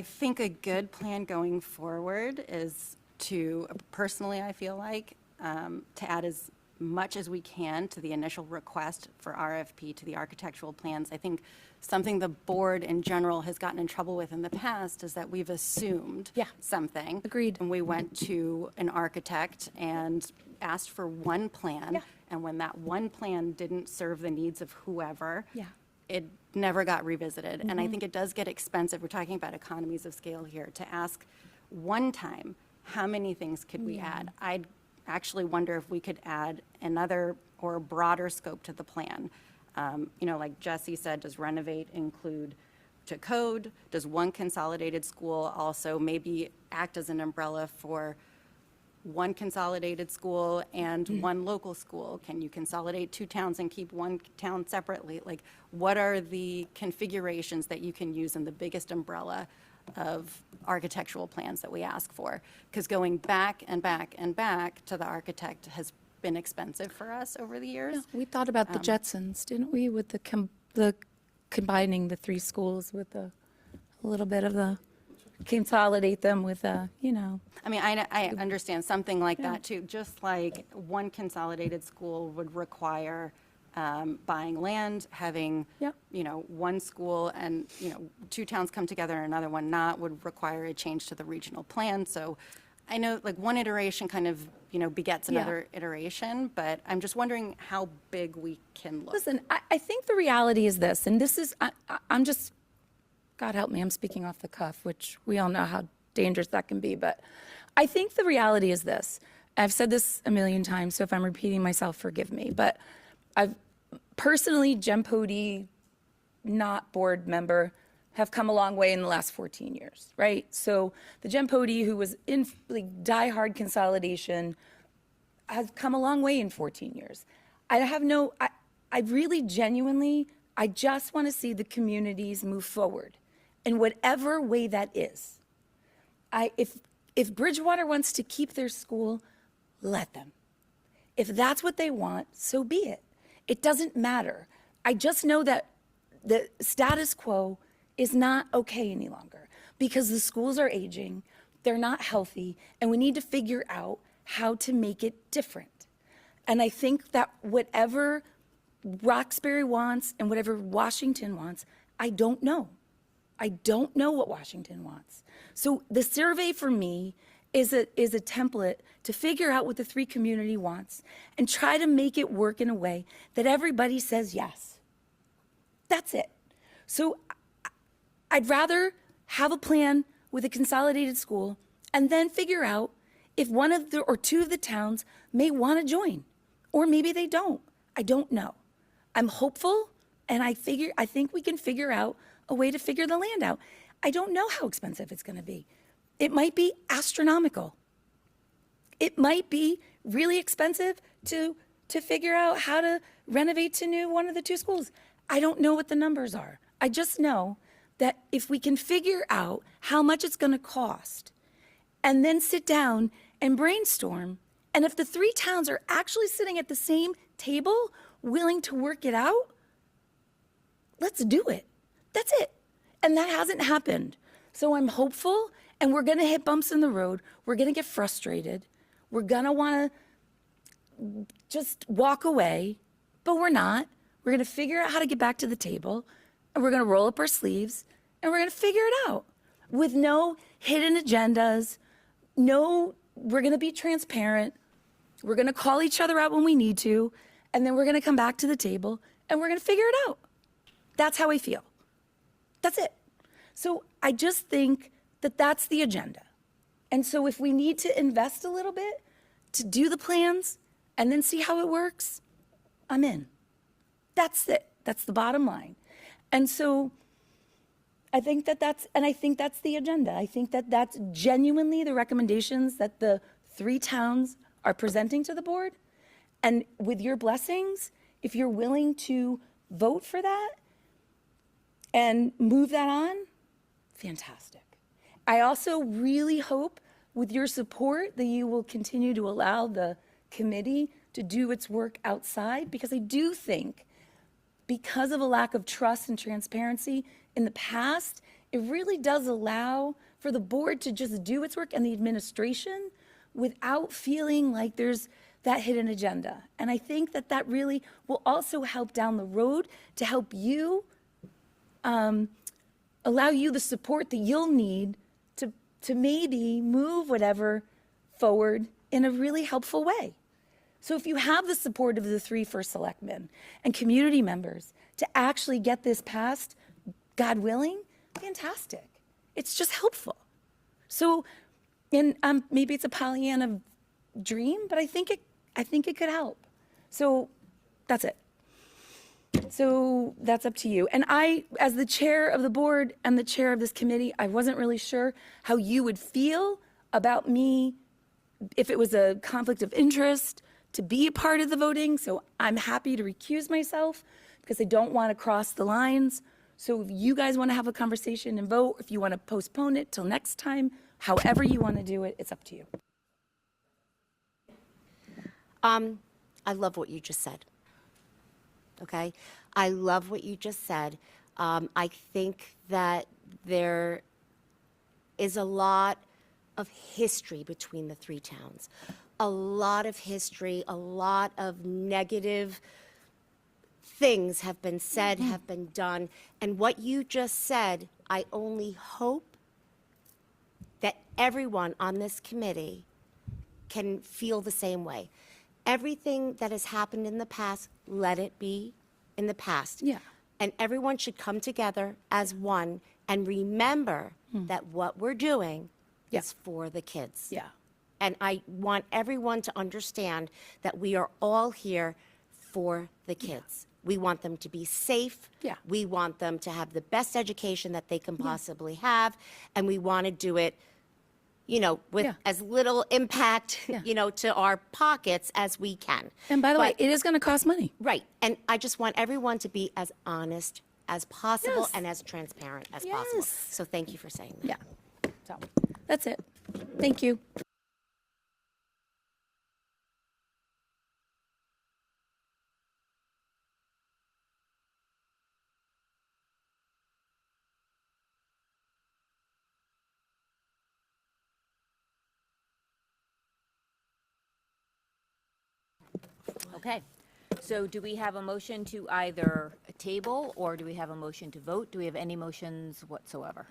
S8: think a good plan going forward is to, personally, I feel like, to add as much as we can to the initial request for RFP to the architectural plans. I think something the board in general has gotten in trouble with in the past is that we've assumed
S1: Yeah.
S8: something.
S1: Agreed.
S8: And we went to an architect and asked for one plan.
S1: Yeah.
S8: And when that one plan didn't serve the needs of whoever,
S1: Yeah.
S8: it never got revisited. And I think it does get expensive. We're talking about economies of scale here, to ask one time, how many things could we add? I'd actually wonder if we could add another or broader scope to the plan. You know, like Jesse said, does renovate include to code? Does one consolidated school also maybe act as an umbrella for one consolidated school and one local school? Can you consolidate two towns and keep one town separately? Like, what are the configurations that you can use in the biggest umbrella of architectural plans that we ask for? Because going back and back and back to the architect has been expensive for us over the years.
S1: We thought about the Jetsons, didn't we, with the combining the three schools with a little bit of the, consolidate them with a,
S8: I mean, I understand something like that too, just like one consolidated school would require buying land, having,
S1: Yep.
S8: one school and, two towns come together and another one not would require a change to the regional plan. So I know like one iteration kind of, begets
S1: Yeah.
S8: another iteration, but I'm just wondering how big we can look.
S1: Listen, I think the reality is this, and this is, I'm just, God help me, I'm speaking off the cuff, which we all know how dangerous that can be, but I think the reality is this. I've said this a million times, so if I'm repeating myself, forgive me, but I've personally, Jen Pody, not board member, have come a long way in the last 14 years, right? So the Jen Pody, who was in like diehard consolidation, has come a long way in 14 years. I really genuinely, I just want to see the communities move forward in whatever way that is. If Bridgewater wants to keep their school, let them. If that's what they want, so be it. It doesn't matter. I just know that the status quo is not okay any longer because the schools are aging, they're not healthy, and we need to figure out how to make it different. And I think that whatever Roxbury wants and whatever Washington wants, I don't know. I don't know what Washington wants. So the survey for me is a template to figure out what the three community wants and try to make it work in a way that everybody says yes. That's it. So I'd rather have a plan with a consolidated school and then figure out if one of the or two of the towns may want to join, or maybe they don't. I don't know. I'm hopeful, and I think we can figure out a way to figure the land out. I don't know how expensive it's going to be. It might be astronomical. It might be really expensive to figure out how to renovate to new one of the two schools. I don't know what the numbers are. I just know that if we can figure out how much it's going to cost and then sit down and brainstorm, and if the three towns are actually sitting at the same table willing to work it out, let's do it. That's it. And that hasn't happened. So I'm hopeful, and we're going to hit bumps in the road. We're going to get frustrated. We're going to want to just walk away, but we're not. We're going to figure out how to get back to the table, and we're going to roll up our sleeves, and we're going to figure it out with no hidden agendas. No, we're going to be transparent. We're going to call each other out when we need to, and then we're going to come back to the table, and we're going to figure it out. That's how I feel. That's it. So I just think that that's the agenda. And so if we need to invest a little bit to do the plans and then see how it works, I'm in. That's it. That's the bottom line. And so I think that's the agenda. I think that that's genuinely the recommendations that the three towns are presenting to the board. And with your blessings, if you're willing to vote for that and move that on, fantastic. I also really hope with your support that you will continue to allow the committee to do its work outside, because I do think because of a lack of trust and transparency in the past, it really does allow for the board to just do its work and the administration without feeling like there's that hidden agenda. And I think that that really will also help down the road to help you, allow you the support that you'll need to maybe move whatever forward in a really helpful way. So if you have the support of the three first selectmen and community members to actually get this passed, God willing, fantastic. It's just helpful. So, and maybe it's a Pollyanna dream, but I think it could help. So that's it. So that's up to you. And I, as the chair of the board and the chair of this committee, I wasn't really sure how you would feel about me if it was a conflict of interest to be a part of the voting, so I'm happy to recuse myself because I don't want to cross the lines. So if you guys want to have a conversation and vote, if you want to postpone it till next time, however you want to do it, it's up to you.
S9: I love what you just said. Okay? I love what you just said. I think that there is a lot of history between the three towns. A lot of history, a lot of negative things have been said, have been done. And what you just said, I only hope that everyone on this committee can feel the same way. Everything that has happened in the past, let it be in the past.
S1: Yeah.
S9: And everyone should come together as one and remember that what we're doing is for the kids.
S1: Yeah.
S9: And I want everyone to understand that we are all here for the kids. We want them to be safe.
S1: Yeah.
S9: We want them to have the best education that they can possibly have. And we want to do it, you know, with
S1: Yeah.
S9: as little impact,
S1: Yeah.
S9: you know, to our pockets as we can.
S1: And by the way,
S9: But-
S1: it is going to cost money.
S9: Right. And I just want everyone to be as honest as possible
S1: Yes.
S9: and as transparent as possible.
S1: Yes.
S9: So thank you for saying that.
S1: Yeah. So that's it. Thank you.
S12: Okay, so do we have a motion to either table, or do we have a motion to vote? Do we have any motions whatsoever?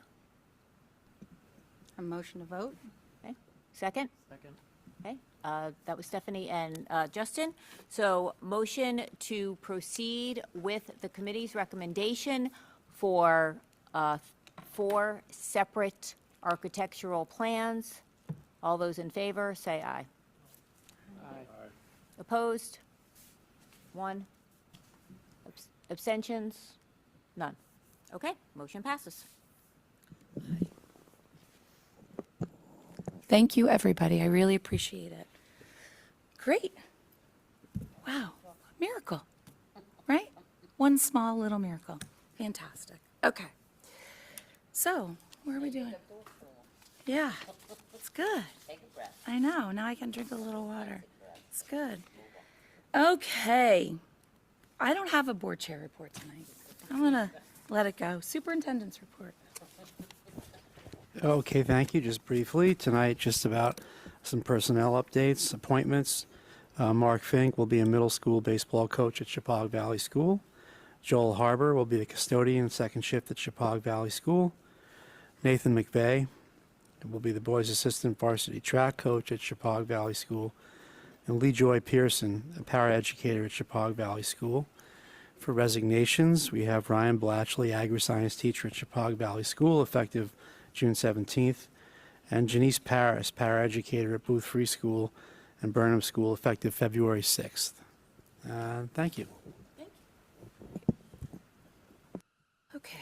S8: A motion to vote?
S12: Okay, second?
S3: Second.
S12: Okay, that was Stephanie and Justin. So motion to proceed with the committee's recommendation for 4 separate architectural plans. All those in favor, say aye. Opposed? 1. Abstentions? None. Okay, motion passes.
S1: Thank you, everybody. I really appreciate it. Great. Wow. Miracle. Right? One small little miracle. Fantastic. Okay. So, where are we doing? Yeah. It's good.
S2: Take a breath.
S1: I know. Now I can drink a little water. It's good. Okay. I don't have a board chair report tonight. I'm going to let it go. Superintendent's report.
S6: Okay, thank you. Just briefly, tonight, just about some personnel updates, appointments. Mark Fink will be a middle school baseball coach at Chippewa Valley School. Joel Harbor will be the custodian second shift at Chippewa Valley School. Nathan McVeigh will be the boys' assistant varsity track coach at Chippewa Valley School. And Lee Joy Pearson, a paraeducator at Chippewa Valley School. For resignations, we have Ryan Blatchley, agri-science teacher at Chippewa Valley School, effective June 17th, and Janice Paris, paraeducator at Booth Free School and Burnham School, effective February 6th. Thank you.
S1: Okay.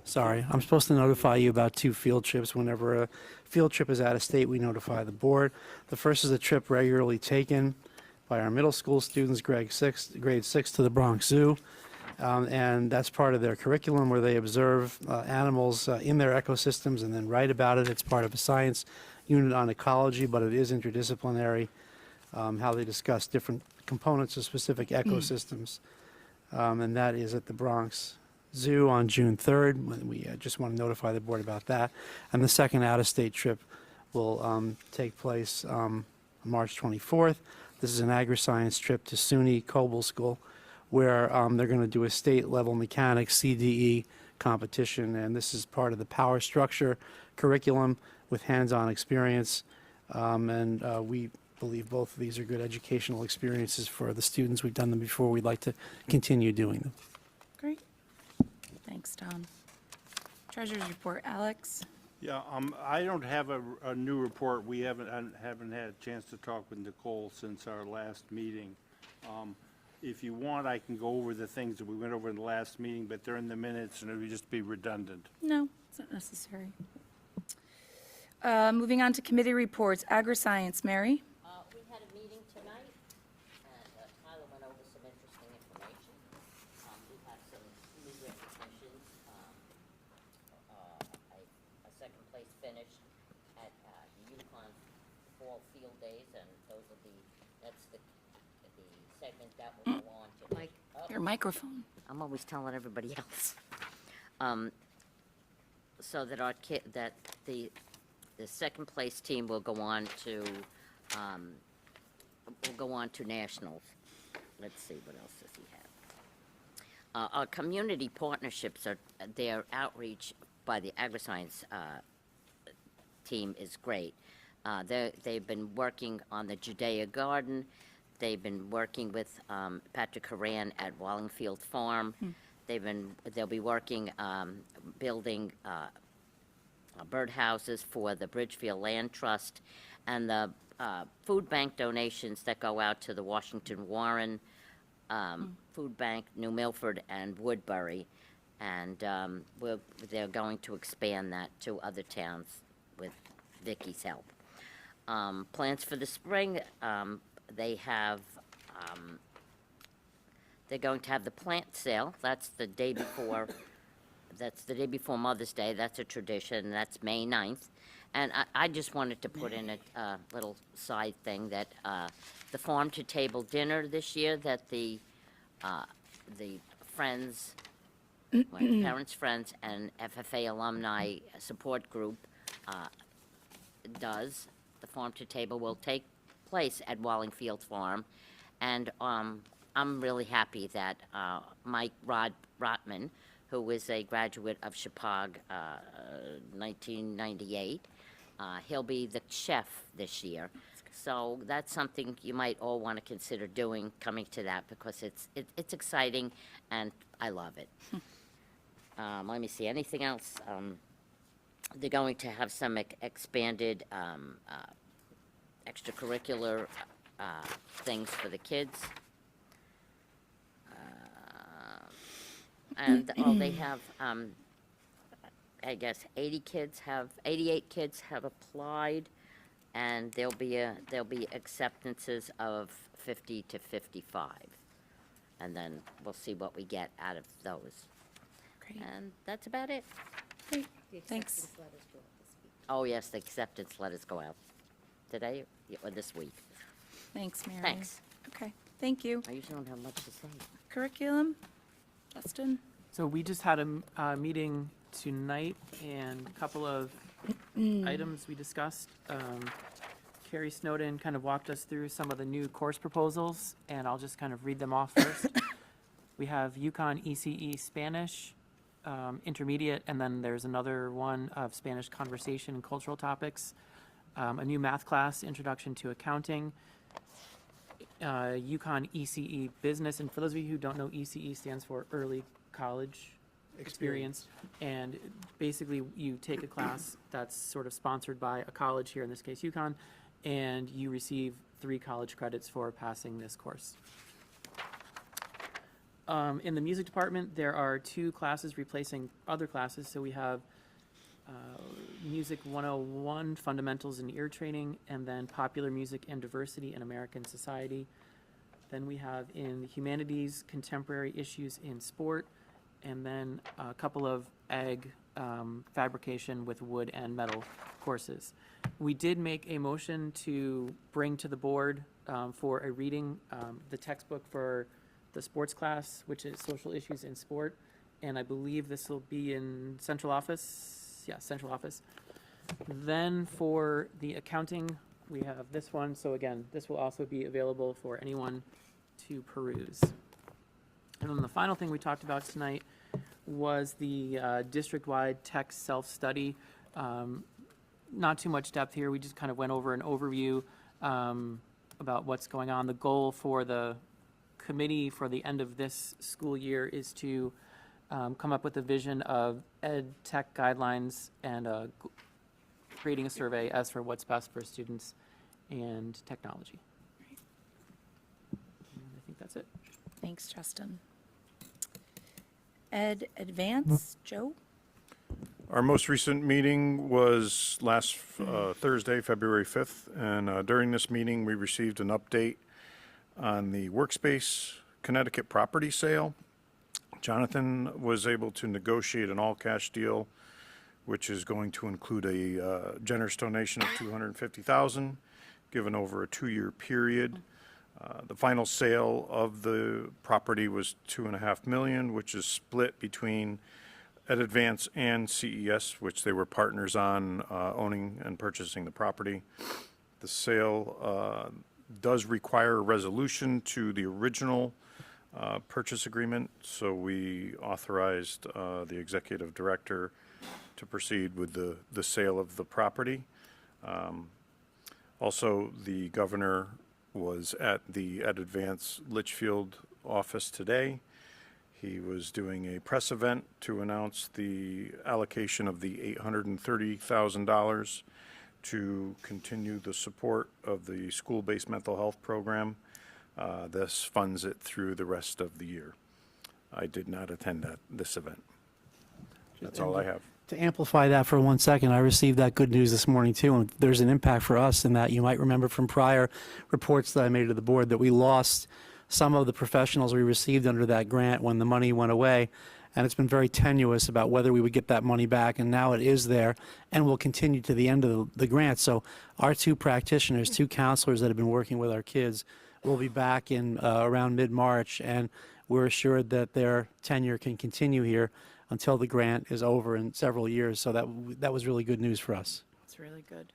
S6: Sorry, I'm supposed to notify you about 2 field trips. Whenever a field trip is out of state, we notify the board. The first is a trip regularly taken by our middle school students, grade 6 to the Bronx Zoo. And that's part of their curriculum where they observe animals in their ecosystems and then write about it. It's part of a science unit on ecology, but it is interdisciplinary, how they discuss different components of specific ecosystems. And that is at the Bronx Zoo on June 3rd. When we just want to notify the board about that. And the second out-of-state trip will take place March 24th. This is an agri-science trip to SUNY Coble School, where they're going to do a state-level mechanics CDE competition, and this is part of the power structure curriculum with hands-on experience. We believe both of these are good educational experiences for the students. We've done them before. We'd like to continue doing them.
S1: Great. Thanks, Tom. Treasurer's report, Alex.
S4: Yeah, I don't have a new report. We haven't had a chance to talk with Nicole since our last meeting. If you want, I can go over the things that we went over in the last meeting, but they're in the minutes and it would just be redundant.
S1: No, it's not necessary. Moving on to committee reports, Agri-Science, Mary?
S2: We had a meeting tonight, and Tyler went over some interesting information. We have some new recognitions. A second place finish at the Yukon Fall Field Days, and that's the segment that will go on to.
S1: Mike, your microphone.
S2: I'm always telling everybody else. So that the second place team will go on to nationals. Let's see, what else does he have? Our community partnerships their outreach by the Agri-Science team is great. They've been working on the Judea Garden. They've been working with Patrick Horan at Wallingfield Farm. They'll be working, building birdhouses for the Bridgefield Land Trust, and the food bank donations that go out to the Washington Warren Food Bank, New Milford, and Woodbury. And they're going to expand that to other towns with Vicky's help. Plans for the spring, they have, they're going to have the plant sale. That's the day before Mother's Day. That's a tradition. That's May 9th. And I just wanted to put in a little side thing that the farm to table dinner this year that the friends, parents, friends, and FFA alumni support group does. The farm to table will take place at Wallingfield Farm, and I'm really happy that Mike Rotman, who is a graduate of Chippewa, 1998, he'll be the chef this year. So that's something you might all want to consider doing, coming to that, because it's exciting and I love it. Let me see, anything else? They're going to have some expanded extracurricular things for the kids. And they have, I guess, 88 kids have applied, and there'll be acceptances of 50 to 55. And then we'll see what we get out of those.
S1: Great.
S2: And that's about it.
S1: Great, thanks.
S2: Oh, yes, the acceptance letters go out today or this week.
S1: Thanks, Mary.
S2: Thanks.
S1: Okay, thank you.
S2: I usually don't have much to say.
S1: Curriculum, Justin?
S3: So we just had a meeting tonight, and a couple of items we discussed. Carrie Snowden kind of walked us through some of the new course proposals, and I'll just kind of read them off first. We have Yukon ECE Spanish, intermediate, and then there's another one of Spanish conversation and cultural topics, a new math class, Introduction to Accounting, Yukon ECE Business, and for those of you who don't know, ECE stands for Early College Experience, and basically you take a class that's sort of sponsored by a college, here in this case Yukon, and you receive 3 college credits for passing this course. In the music department, there are 2 classes replacing other classes. So we have Music 101, Fundamentals in Ear Training, and then Popular Music and Diversity in American Society. Then we have in the humanities, Contemporary Issues in Sport, and then a couple of ag fabrication with wood and metal courses. We did make a motion to bring to the board for a reading the textbook for the sports class, which is Social Issues in Sport, and I believe this will be in central office. Yeah, central office. Then for the accounting, we have this one. So again, this will also be available for anyone to peruse. And then the final thing we talked about tonight was the district-wide tech self-study. Not too much depth here. We just kind of went over an overview about what's going on. The goal for the committee for the end of this school year is to come up with a vision of ed tech guidelines and creating a survey as for what's best for students and technology. And I think that's it.
S1: Thanks, Justin. Ed Advance, Joe?
S5: Our most recent meeting was last Thursday, February 5th, and during this meeting, we received an update on the Workspace Connecticut property sale. Jonathan was able to negotiate an all-cash deal, which is going to include a generous donation of $250,000, given over a 2-year period. The final sale of the property was $2.5 million, which is split between Ed Advance and CES, which they were partners on owning and purchasing the property. The sale does require a resolution to the original purchase agreement, so we authorized the executive director to proceed with the sale of the property. Also, the governor was at the Ed Advance Litchfield office today. He was doing a press event to announce the allocation of the $830,000 to continue the support of the school-based mental health program. This funds it through the rest of the year. I did not attend this event. That's all I have.
S6: To amplify that for 1 second, I received that good news this morning too, and there's an impact for us in that you might remember from prior reports that I made to the board that we lost some of the professionals we received under that grant when the money went away, and it's been very tenuous about whether we would get that money back, and now it is there and will continue to the end of the grant. So our 2 practitioners, 2 counselors that have been working with our kids will be back in around mid-March, and we're assured that their tenure can continue here until the grant is over in several years. So that was really good news for us.
S1: It's really good.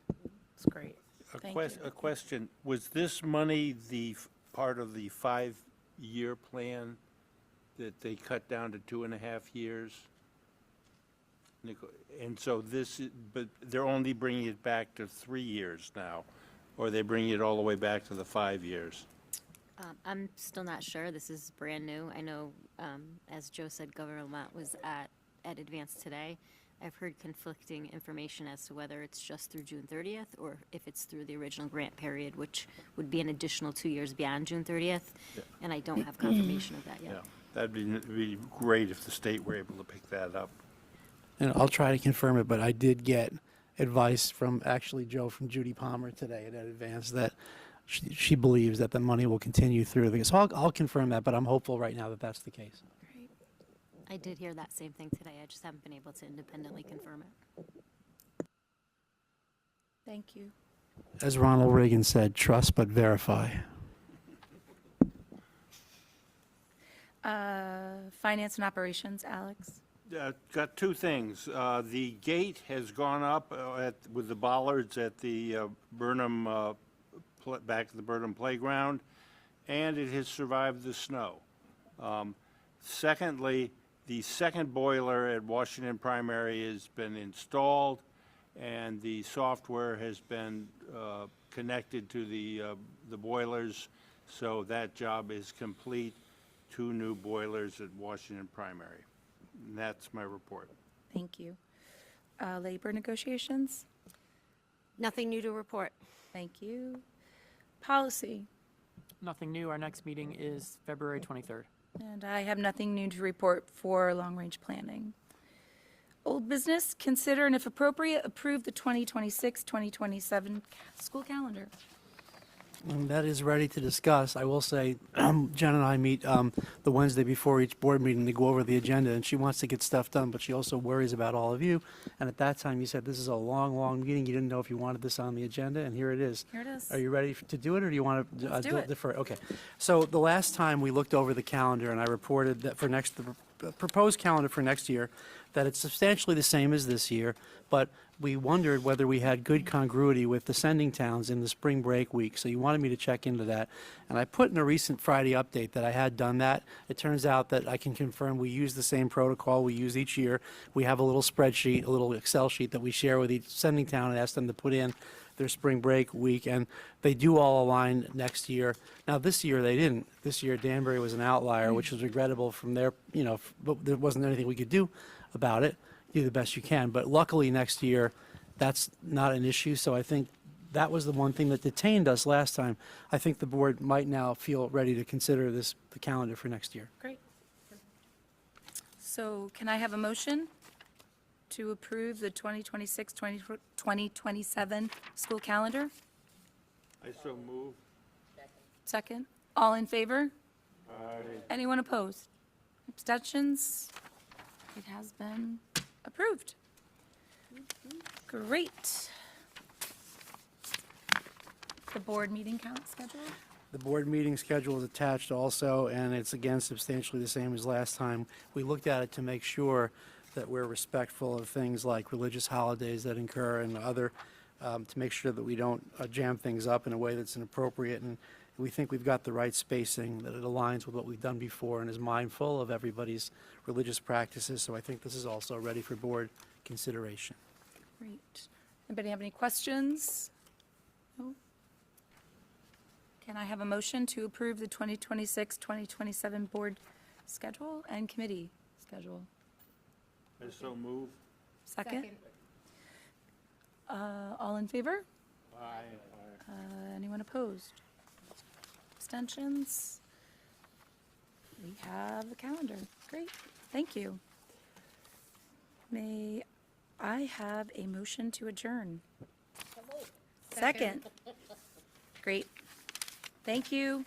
S1: It's great. Thank you.
S4: A question, was this money part of the 5-year plan that they cut down to 2.5 years? And so but they're only bringing it back to 3 years now, or they bring it all the way back to the 5 years?
S11: I'm still not sure. This is brand new. I know, as Joe said, Governor Lamont was at Advance today. I've heard conflicting information as to whether it's just through June 30th or if it's through the original grant period, which would be an additional 2 years beyond June 30th.
S4: Yeah.
S11: And I don't have confirmation of that yet.
S4: Yeah, that'd be great if the state were able to pick that up.
S6: And I'll try to confirm it, but I did get advice from actually Joe from Judy Palmer today at Advance that she believes that the money will continue through. So I'll confirm that, but I'm hopeful right now that that's the case.
S11: Great. I did hear that same thing today. I just haven't been able to independently confirm it.
S1: Thank you.
S6: As Ronald Reagan said, trust but verify.
S1: Finance and operations, Alex?
S4: Got 2 things. The gate has gone up with the bollards at the Burnham, back at the Burnham Playground, and it has survived the snow. Secondly, the second boiler at Washington Primary has been installed, and the software has been connected to the boilers, so that job is complete. 2 new boilers at Washington Primary. And that's my report.
S1: Thank you. Labor negotiations?
S9: Nothing new to report.
S1: Thank you. Policy?
S3: Nothing new. Our next meeting is February 23rd.
S1: And I have nothing new to report for long-range planning. Old business, consider and if appropriate, approve the 2026-2027 school calendar.
S6: And that is ready to discuss. I will say, Jen and I meet the Wednesday before each board meeting to go over the agenda, and she wants to get stuff done, but she also worries about all of you. And at that time, you said this is a long, long meeting. You didn't know if you wanted this on the agenda, and here it is.
S1: Here it is.
S6: Are you ready to do it, or do you want to
S1: Let's do it.
S6: defer? Okay. So the last time we looked over the calendar, and I reported that for the proposed calendar for next year, that it's substantially the same as this year, but we wondered whether we had good congruity with the sending towns in the spring break week. So you wanted me to check into that. And I put in a recent Friday update that I had done that. It turns out that I can confirm we use the same protocol we use each year. We have a little spreadsheet, a little Excel sheet that we share with each sending town and ask them to put in their spring break week, and they do all align next year. Now, this year they didn't. This year Danbury was an outlier, which was regrettable from their, but there wasn't anything we could do about it. Do the best you can. But luckily next year, that's not an issue. So I think that was the one thing that detained us last time. I think the board might now feel ready to consider the calendar for next year.
S1: Great. So can I have a motion? to approve the 2026-2027 school calendar?
S4: I so move.
S1: Second. All in favor? Anyone opposed? Abstentions? It has been approved. Great. The board meeting count schedule?
S6: The board meeting schedule is attached also, and it's again substantially the same as last time. We looked at it to make sure that we're respectful of things like religious holidays that incur and other, to make sure that we don't jam things up in a way that's inappropriate. And we think we've got the right spacing, that it aligns with what we've done before and is mindful of everybody's religious practices. So I think this is also ready for board consideration.
S1: Great. Anybody have any questions? No? Can I have a motion to approve the 2026-2027 board schedule and committee schedule?
S4: I so move.
S1: Second? All in favor?
S4: Aye.
S1: Anyone opposed? Abstentions? We have the calendar. Great, thank you. May I have a motion to adjourn? Second. Great. Thank you.